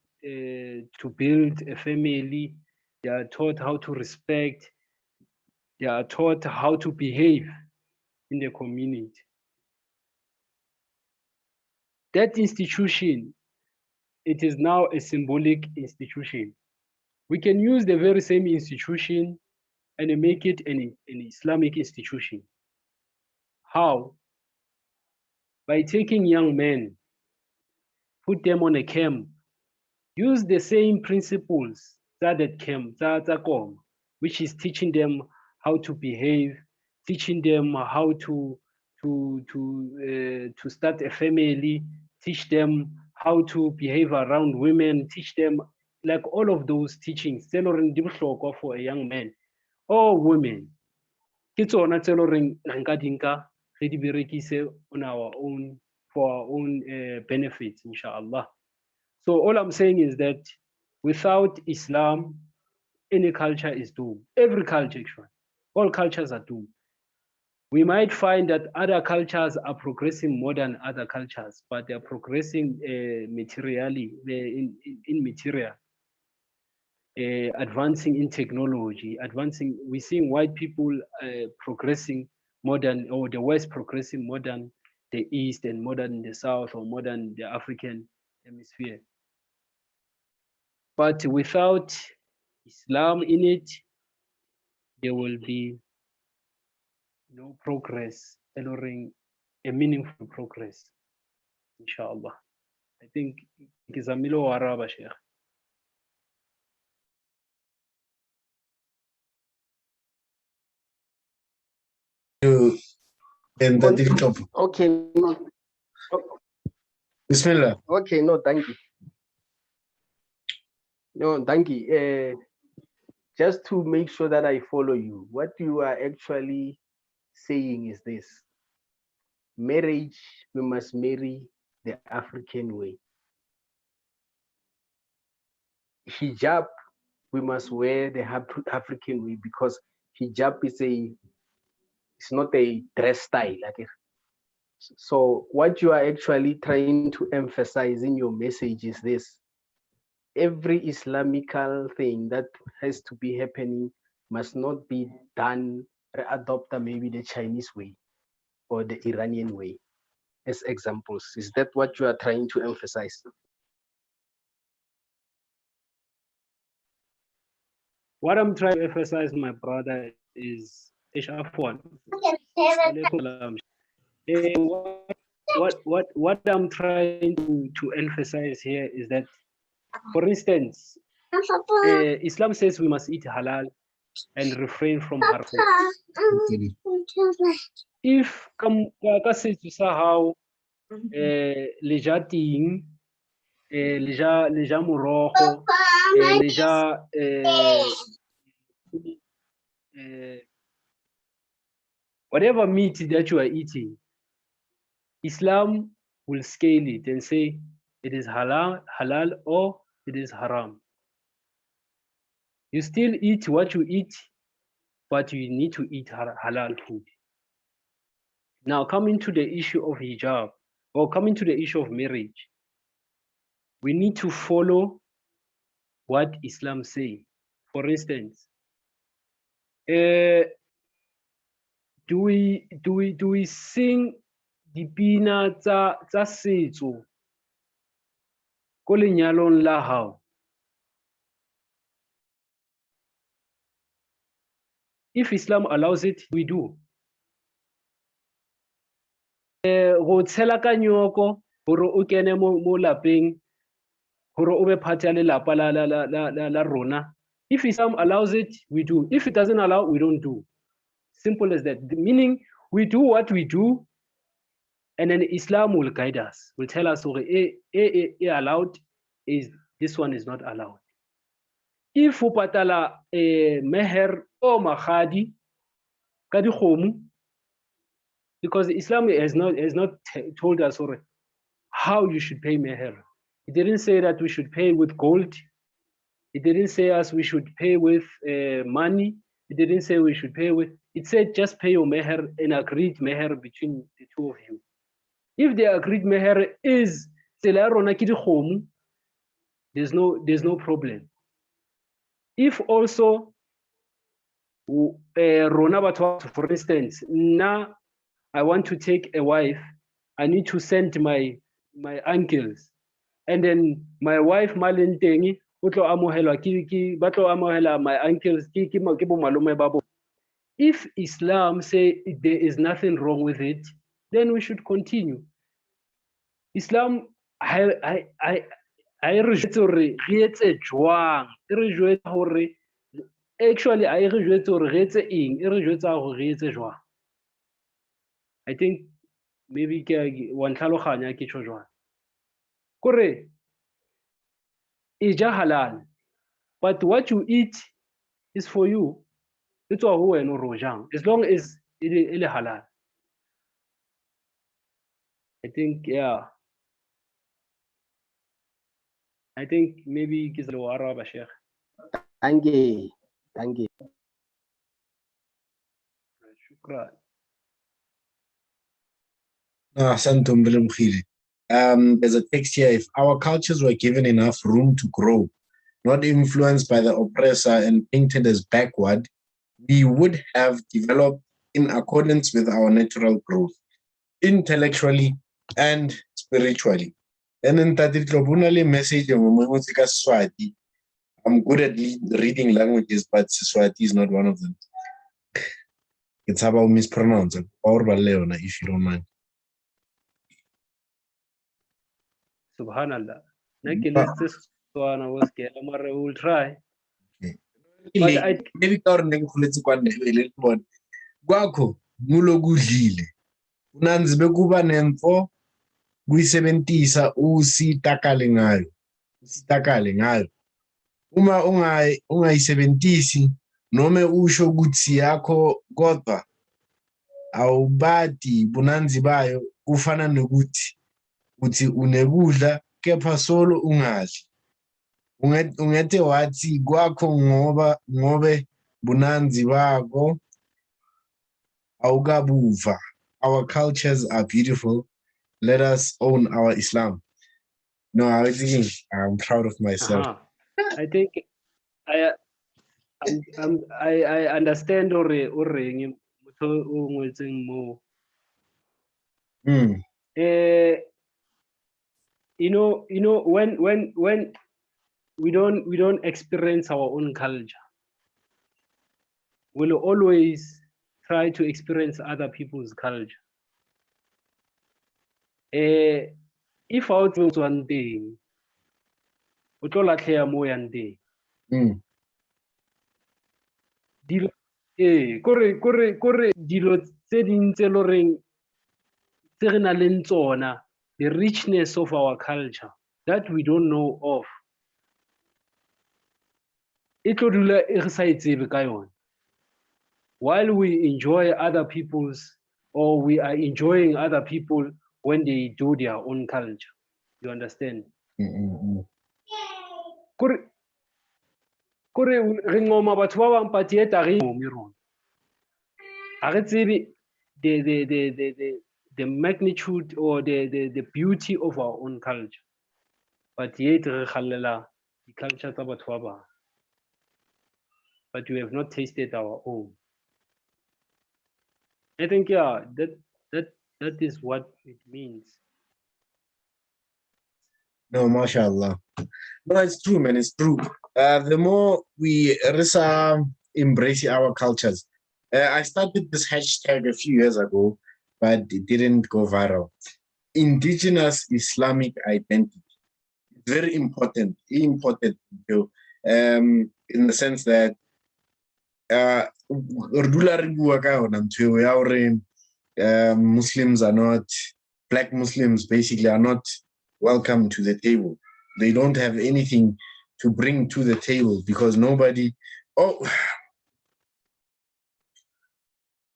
[SPEAKER 3] build a family. They are taught how to respect. They are taught how to behave in the community. That institution, it is now a symbolic institution. We can use the very same institution and make it an Islamic institution. How? By taking young men, put them on a camp, use the same principles that camp, which is teaching them how to behave, teaching them how to start a family, teach them how to behave around women, teach them like all of those teachings for a young man or women. On our own for our own benefits, inshallah. So all I'm saying is that without Islam, any culture is doomed. Every culture, actually, all cultures are doomed. We might find that other cultures are progressing more than other cultures, but they are progressing materially, in material, advancing in technology, advancing. We're seeing white people progressing more than, or the West progressing more than the East, and more than the South, or more than the African hemisphere. But without Islam in it, there will be no progress, allowing a meaningful progress, inshallah. I think it's a milo Araba, Sheikh.
[SPEAKER 1] And the Ditlopo.
[SPEAKER 6] Okay.
[SPEAKER 1] Bismillah.
[SPEAKER 6] Okay, no, thank you. No, thank you. Just to make sure that I follow you, what you are actually saying is this: marriage, we must marry the African way. Hijab, we must wear the African way, because hijab it's not a dress style. So what you are actually trying to emphasize in your message is this: every Islamical thing that has to be happening must not be done, adopt maybe the Chinese way or the Iranian way as examples. Is that what you are trying to emphasize?
[SPEAKER 3] What I'm trying to emphasize, my brother, is what I'm trying to emphasize here is that, for instance, Islam says we must eat halal and refrain from haram. If ka setso sa hao le ja ting, le ja morogo, le ja whatever meat that you are eating, Islam will scale it and say it is halal or it is haram. You still eat what you eat, but you need to eat halal food. Now, coming to the issue of hijab, or coming to the issue of marriage, we need to follow what Islam says. For instance, do we sing dipina tsa setso ko lenyalong la hao? If Islam allows it, we do. Go tshela ka nyoko hore o kene mo lapeng hore o be part ya lelapa la rona. If Islam allows it, we do. If it doesn't allow, we don't do. Simple as that. Meaning, we do what we do, and then Islam will guide us, will tell us, allowed, is this one is not allowed. If upatala meher o mahadi ka dikgomo, because Islam has not told us how you should pay meher. It didn't say that we should pay with gold. It didn't say us we should pay with money. It didn't say we should pay with. It said just pay your meher, an agreed meher between the two of you. If the agreed meher is there's no problem. If also for instance, now I want to take a wife, I need to send my uncles, and then my wife malentengi my uncles. If Islam say there is nothing wrong with it, then we should continue. Islam I re re etse jwang, re jwetsa hore actually I re jwetsa hore re etse eng, re jwetsa hore re etse jwang. I think maybe one tlhaloganya ke tjho jwang kore ija halal, but what you eat is for you. It's all who no rojang, as long as it is halal. I think, yeah. I think maybe Kizlo Arab Sheikh.
[SPEAKER 6] Thank you.
[SPEAKER 3] Shukran.
[SPEAKER 1] Ahsantum bil mkhili. There's a text here. If our cultures were given enough room to grow, not influenced by the oppressor and painted as backward, we would have developed in accordance with our natural growth, intellectually and spiritually. And in Ditlopo message, Swati. I'm good at reading languages, but Swati is not one of them. It's about mispronouncing or Leona, if you don't mind.
[SPEAKER 3] Subhanallah. We'll try. But I
[SPEAKER 1] maybe kwakho mulokudlile unanzi bekuba nemfo kuyisebentisa usitakale ngayo uma ungayisebentisi noma usho ukuthi yakho kodwa awubadi bunanzi bayo kufana nokuthi uthi unekudla kepha solo ungadli ungethe wathi kwakho ngobe bunanzi bako awukabuva. Our cultures are beautiful. Let us own our Islam. No, I was thinking I'm proud of myself.
[SPEAKER 3] I think I understand more. You know when we don't experience our own culture, we'll always try to experience other people's culture. If I was one day, dilo kore dilo tse ding tse loreng tse re na leng tsona, the richness of our culture that we don't know of, e tlo dula e re sa itsebe ka yona, while we enjoy other people's, or we are enjoying other people when they do their own culture. You understand? Kore re ngoma batho ba bang pati e tare ngomi rona. Ha re tsebe the magnitude or the beauty of our own culture. But yet re khallela di culture tsa batho ba bang. But we have not tasted our own. I think, yeah, that is what it means.
[SPEAKER 1] No, mashallah. No, it's true, man. It's true. The more we embrace our cultures, I started this hashtag a few years ago, but it didn't go viral. Indigenous Islamic identity. Very important, in the sense that Muslims are not, Black Muslims basically are not welcome to the table. They don't have anything to bring to the table because nobody.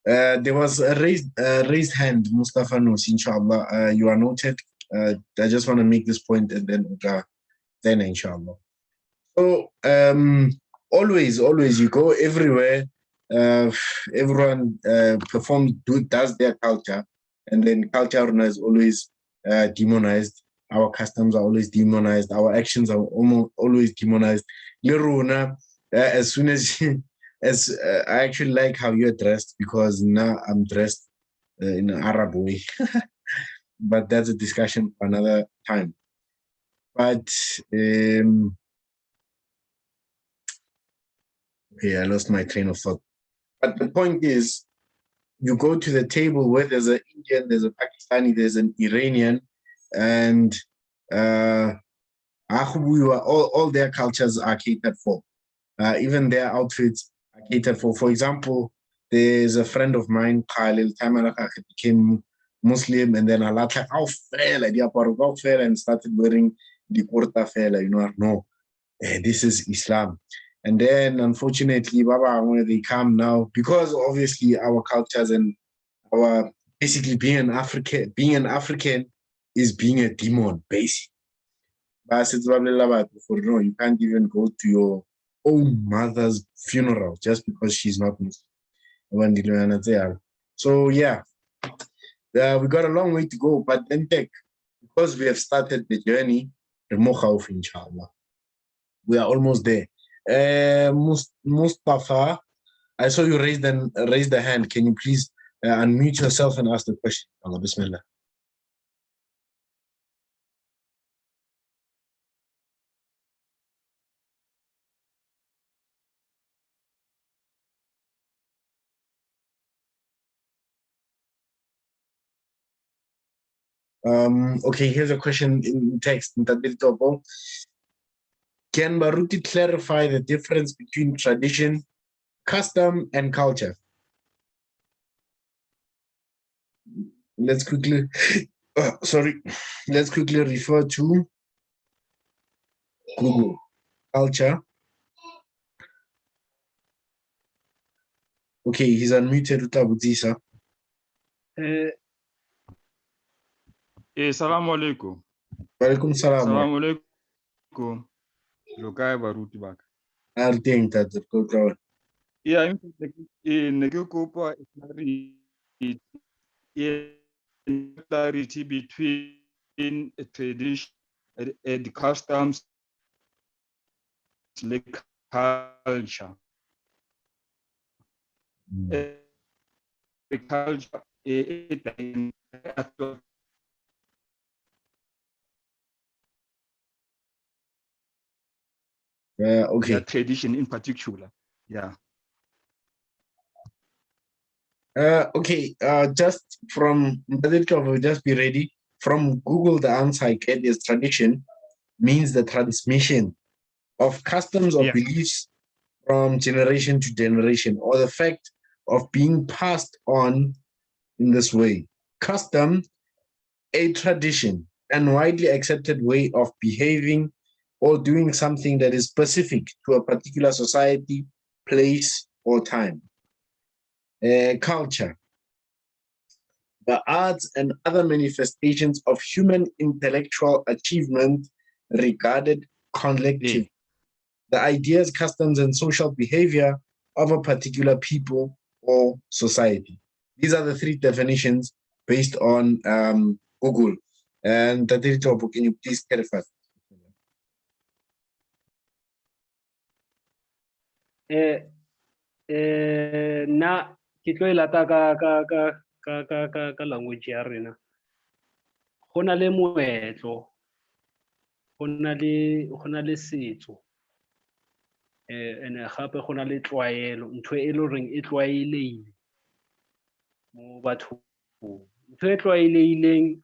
[SPEAKER 1] There was a raised hand, Mustafa Nos, inshallah. You are noted. I just want to make this point and then inshallah. So always you go everywhere. Everyone does their culture, and then culture is always demonized. Our customs are always demonized. Our actions are always demonized. Leruna, as soon as I actually like how you're dressed because now I'm dressed in an Arab way, but that's a discussion for another time. But okay, I lost my train of thought. But the point is, you go to the table where there's an Indian, there's a Pakistani, there's an Iranian, and all their cultures are catered for. Even their outfits are catered for. For example, there's a friend of mine, Khalil, became Muslim, and then Allah and started wearing the kurta fela, no, this is Islam. And then, unfortunately, Baba, when they come now, because obviously our cultures and our basically being an African is being a demon, basically. But no, you can't even go to your own mother's funeral just because she's not Muslim. So yeah, we got a long way to go, but then because we have started the journey, inshallah. We are almost there. Mustafa, I saw you raise the hand. Can you please unmute yourself and ask the question? Allah, Bismillah. Okay, here's a question in text. Ditlopo. Can Baruti clarify the difference between tradition, custom, and culture? Let's quickly refer to Google. Culture. Okay, he's unmuted. Utabudisa.
[SPEAKER 7] Assalamu alaikum.
[SPEAKER 1] Walaikum salam.
[SPEAKER 7] Assalamu alaikum. Lokai baruti bak.
[SPEAKER 1] I think that the program.
[SPEAKER 7] Yeah, in clarity between tradition and customs, like culture. Culture
[SPEAKER 1] Okay.
[SPEAKER 7] Tradition in particular. Yeah.
[SPEAKER 1] Okay. Just from just be ready. From Google, the answer I get is tradition means the transmission of customs or beliefs from generation to generation, or the fact of being passed on in this way. Custom, a tradition, and widely accepted way of behaving or doing something that is specific to a particular society, place, or time. Culture, the arts and other manifestations of human intellectual achievement regarded collective. The ideas, customs, and social behavior of a particular people or society. These are the three definitions based on Google. And Ditlopo, can you please clarify?
[SPEAKER 3] Na kitlo ilata ka language ya rena. Go na le moetlo, go na le setso. and gape go na le tlwaelo ntho e le reng e tlwaeleile mo bathong ntho e tlwaelehileng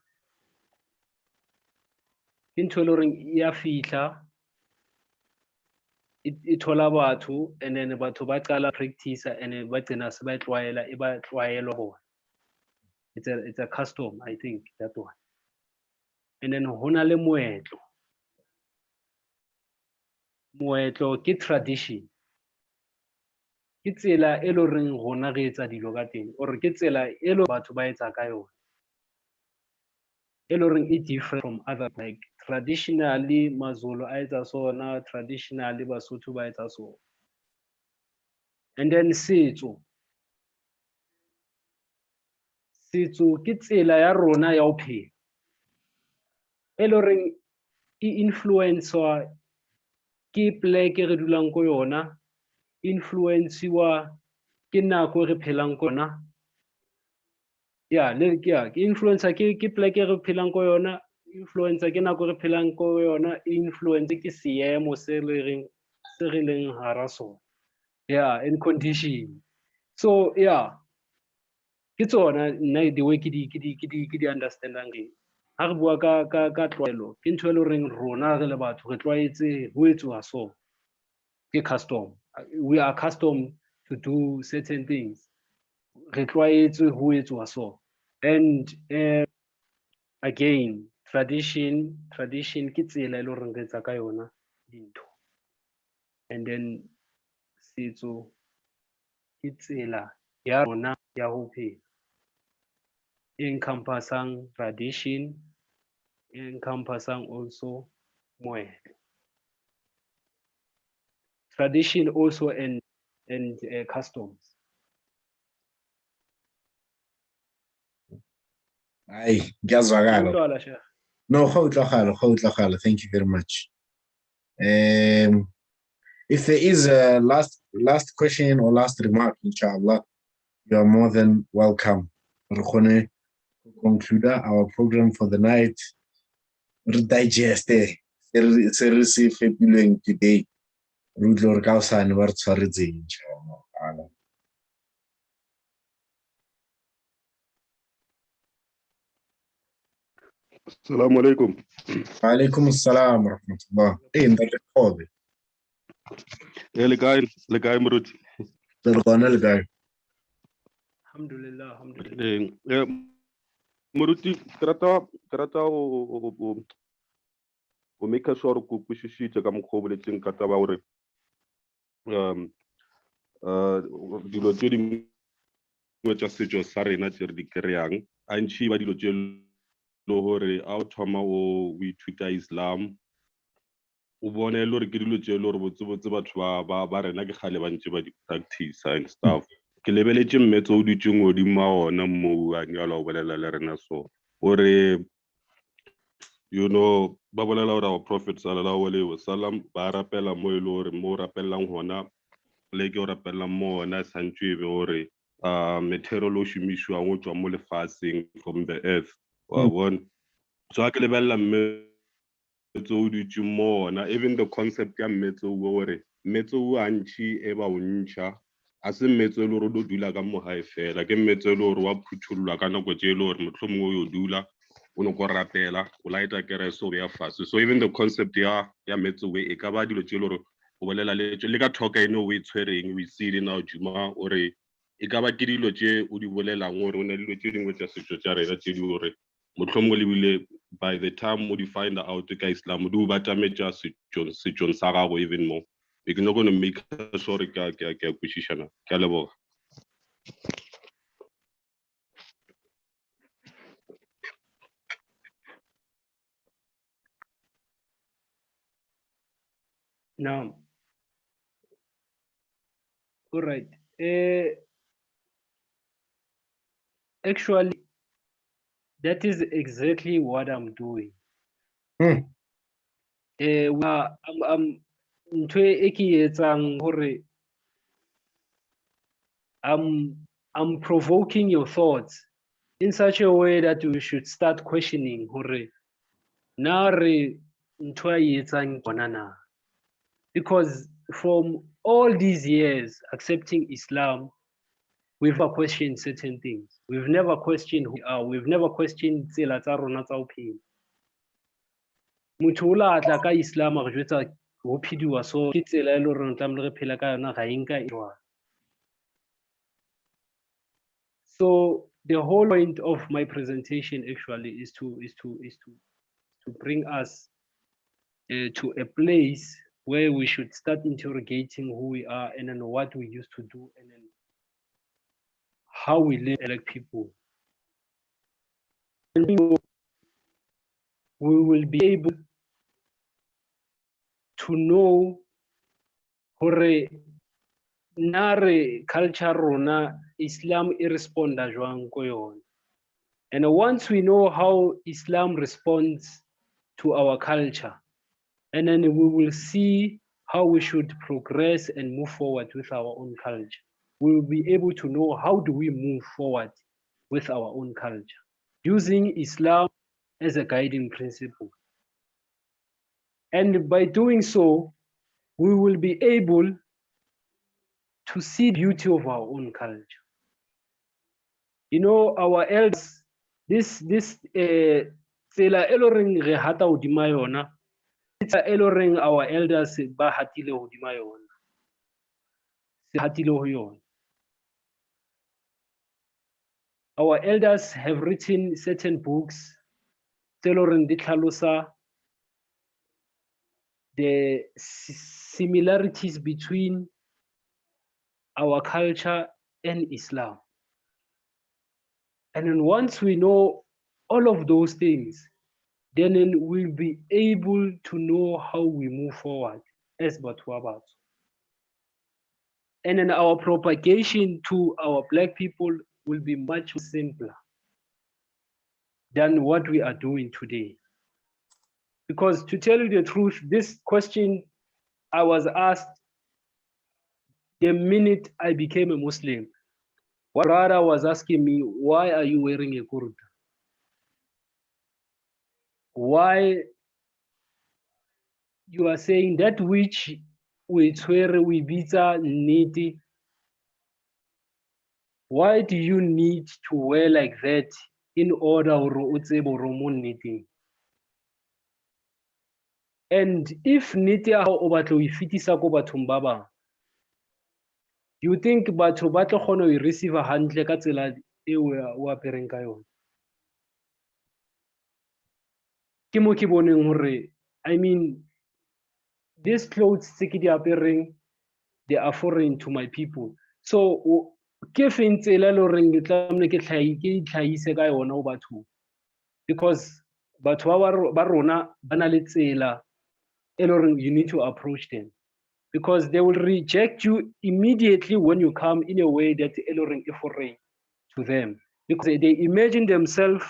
[SPEAKER 3] ke ntho e le reng ya fihla e thola batho and then batho ba qala practice and then ba gcina se ba tlwaela e ba tlwaelo bona. It's a custom, I think, that one. And then hona le moetlo. Moetlo ke tradition. Ke tsela e le reng rona re etsa dilo ka teng or ke tsela e le batho ba etsa ka yona. E le reng e different from other, like traditionally maZulu a etsa sona, traditionally Basotho ba etsa sona. And then setso ke tsela ya rona ya ho phela e le reng e influence-wa ke pleke re dulang ko yona, influence-wa ke nako re phelang kona. Ke influencer ke pleke re phelang ko yona, influencer ke nako re phelang ko yona, influence ke seemo se re leng hara sona. And condition. So ke tsona nna the way ke di understandang ha re bua ka tlwaelo ke ntho e le reng rona re le batho re tlwaetse ho etswa so ke custom. We are accustomed to do certain things. Re tlwaetse ho etswa so. And again, tradition ke tsela e le reng re etsa ka yona dintho. And then setso ke tsela ya rona ya ho phela. Encompassing tradition, encompassing also moetlo. Tradition also and customs.
[SPEAKER 1] Aye, ngiyazwakala.
[SPEAKER 3] Utlwala, Sheikh?
[SPEAKER 1] No, khawutlagala. Thank you very much. If there is a last question or last remark, inshallah, you are more than welcome. Re kgone ho conclude our program for the night. Re digest se re se fepilweng today. Re utlwe hore ka hosane ba re tshwaretseng, inshallah.
[SPEAKER 8] Assalamu alaikum.
[SPEAKER 1] Wa alaikum assalam wa rahmatullah. Ntate Khobe.
[SPEAKER 8] Le kae moruti?
[SPEAKER 1] Re gona le kae?
[SPEAKER 3] Alhamdulillah.
[SPEAKER 8] Moruti, ke rata o make sure ko kwishisitse ka mokgwa o boletseng ka taba hore dilo tse dingwe tsa setso sa rena tse re di kry-ang a ntšhi ba dilo tse le hore a o thoma o ithuta Islam o bone le hore ke dilo tse le hore botsebotse batho ba rena ke kgale ba ntse ba di practice and stuff. Ke lebeletse mmetso o ditseng godimo ona moo a nyala o bolela le rena so hore you know ba bolela hore our prophet sallallahu alaihi wasallam ba rapela mo ile hore mo rapellang hona pleke o rapellang mo ona santse be hore material o shumishwang o tswa mo lefatsheng from the earth wa bona. So ha ke lebella mmetso o ditseng mo ona, even the concept ya mmetso o hore mmetso o antshi e ba o ntšha a se mmetso e le hore o dula ka mo hae fela ke mmetso e le hore wa phuthullwa ka nako tse le hore mohlomong o yo dula o no go rapela o laita kerese o beya fatshe. So even the concept ya mmetso e ka ba dilo tse le hore o bolela le ka thoka ene o e tshwereng o isile na o juma ore e ka ba ke dilo tse o di bolelang hore o ne le dilo tse dingwe tsa setso tsa rena tse di hore mohlomong le bile by the time o di find out ka Islam di o batametša setšong sa gago even more. We're not going to make sure ke kwišišana ke a leboga.
[SPEAKER 3] Now, all right. Actually, that is exactly what I'm doing. Ntho e ke etsang hore I'm provoking your thoughts in such a way that you should start questioning hore na re ntho e etsang bona na, because from all these years accepting Islam, we've never questioned certain things. We've never questioned who we are. We've never questioned tsela tsa rona tsa ho phela. Motho o la tla ka Islam a re jwetsa ho phediwa so ke tsela e le hore re tlamehile re phela ka yona ga e nka e jwang. So the whole point of my presentation actually is to bring us to a place where we should start interrogating who we are and then what we used to do and then how we live like people. And we will be able to know hore nare culture rona Islam e responda jwang ko yona. And once we know how Islam responds to our culture, and then we will see how we should progress and move forward with our own culture. We will be able to know how do we move forward with our own culture, using Islam as a guiding principle. And by doing so, we will be able to see the beauty of our own culture. You know, our elders, this tsela e lo reng re hata hodima yona, tsela e lo reng our elders ba hatile hodima yona, se hatile ho yona. Our elders have written certain books tse lo reng di tlhalosa the similarities between our culture and Islam. And then once we know all of those things, then we'll be able to know how we move forward as Batwabat. And then our propagation to our Black people will be much simpler than what we are doing today. Because to tell you the truth, this question I was asked the minute I became a Muslim. One brother was asking me, why are you wearing a kurta? Why you are saying that which we swear we bita niti? Why do you need to wear like that in order niti? And if niti a o batla o ifitisa ko bathong ba bang, you think batho ba tlo kgona ho receive hantle ka tsela e o apereng ka yona? Ke mo ke boneng hore, I mean, these clothes tse ke di apereng, they are foreign to my people. So ke feng tsela e le horeng ke tlamehile ke itlhahise ka yona ho batho? Because batho ba rona ba na le tsela e le horeng you need to approach them. Because they will reject you immediately when you come in a way that e le horeng e foreign to them. Because they imagine themselves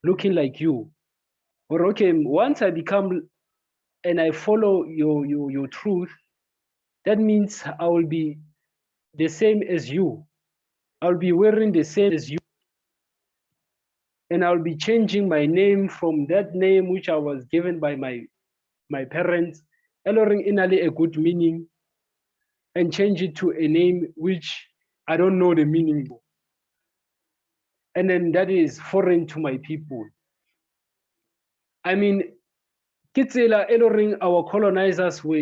[SPEAKER 3] looking like you. Or okay, once I become and I follow your truth, that means I will be the same as you. I'll be wearing the same as you. And I'll be changing my name from that name which I was given by my parents, allowing inali a good meaning, and change it to a name which I don't know the meaning. And then that is foreign to my people. I mean, kitsela eloring our colonizers were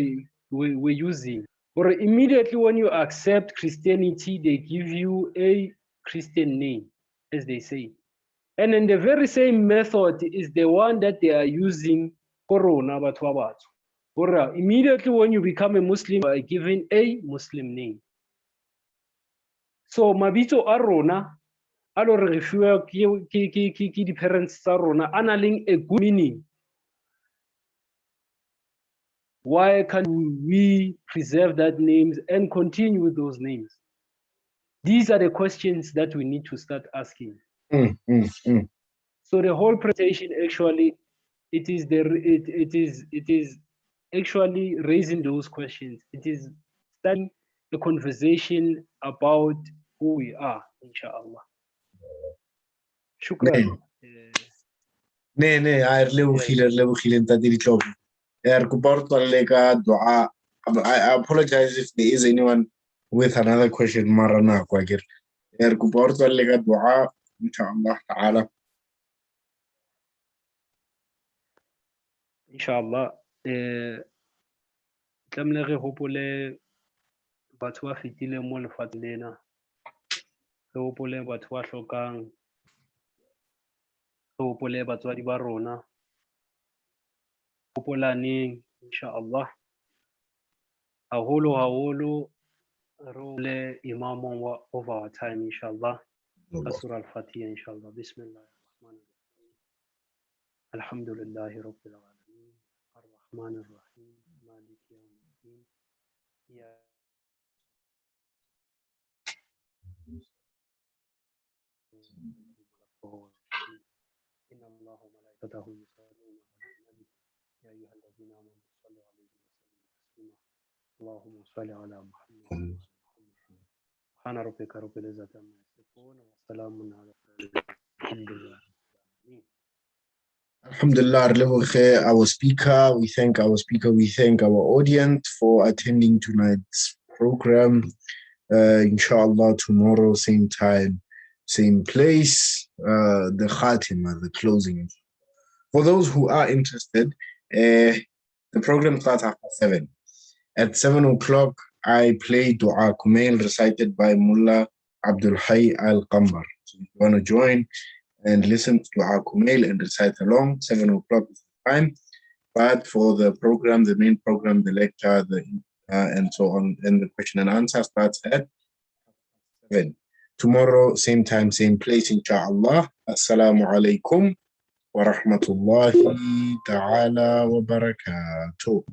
[SPEAKER 3] using. Or immediately when you accept Christianity, they give you a Christian name, as they say. And then the very same method is the one that they are using Corona Batwabat. Or immediately when you become a Muslim, you are given a Muslim name. So Mabito Arona, alo refuwa ki di parents tsa rona analing a good meaning. Why can't we preserve that names and continue with those names? These are the questions that we need to start asking. So the whole presentation actually, it is actually raising those questions. It is starting a conversation about who we are, inshallah. Shukran.
[SPEAKER 1] Ne, ai re lebohile ntate Ditlopo. Re kopa hore tswalle ka dua I apologize if there is anyone with another question. Marana Kwagir. Erkuporto lega dua, inshallah ta'ala.
[SPEAKER 3] Inshallah. Tlamehile re hopole batho ba fetileng mo lefatsheng lena. Re hopole batho ba hlokang. Re hopole batswadi ba rona. Hopolaneng, inshallah. Haholo re hopole Imam of our time, inshallah. Surah Al-Fatiha, inshallah. Bismillah ar-Rahman ar-Rahim. Alhamdulillahi Rabbil Alameen. Ar-Rahman ar-Rahim. Malik yawmiddin. إن الله وملائكته يصلون على النبي يا أيها الذين آمنوا صلوا عليه وسلموا تسليما اللهم صل على محمد سبحان ربك رب العزة عما يصفون وسلام على الحمد لله.
[SPEAKER 1] Alhamdulillah, our speaker, we thank our audience for attending tonight's program. Inshallah, tomorrow, same time, same place, the Khatima, the closing. For those who are interested, the program starts after 7. At 7 o'clock, I play Dua Kumail recited by Mullah Abdul Hayy Al-Qambar. So if you want to join and listen to Dua Kumail and recite along, 7 o'clock is the time. But for the program, the main program, the lecture, and so on, and the question and answer starts at 7. Tomorrow, same time, same place, inshallah. Assalamu alaikum wa rahmatullahi ta'ala wa barakatuh.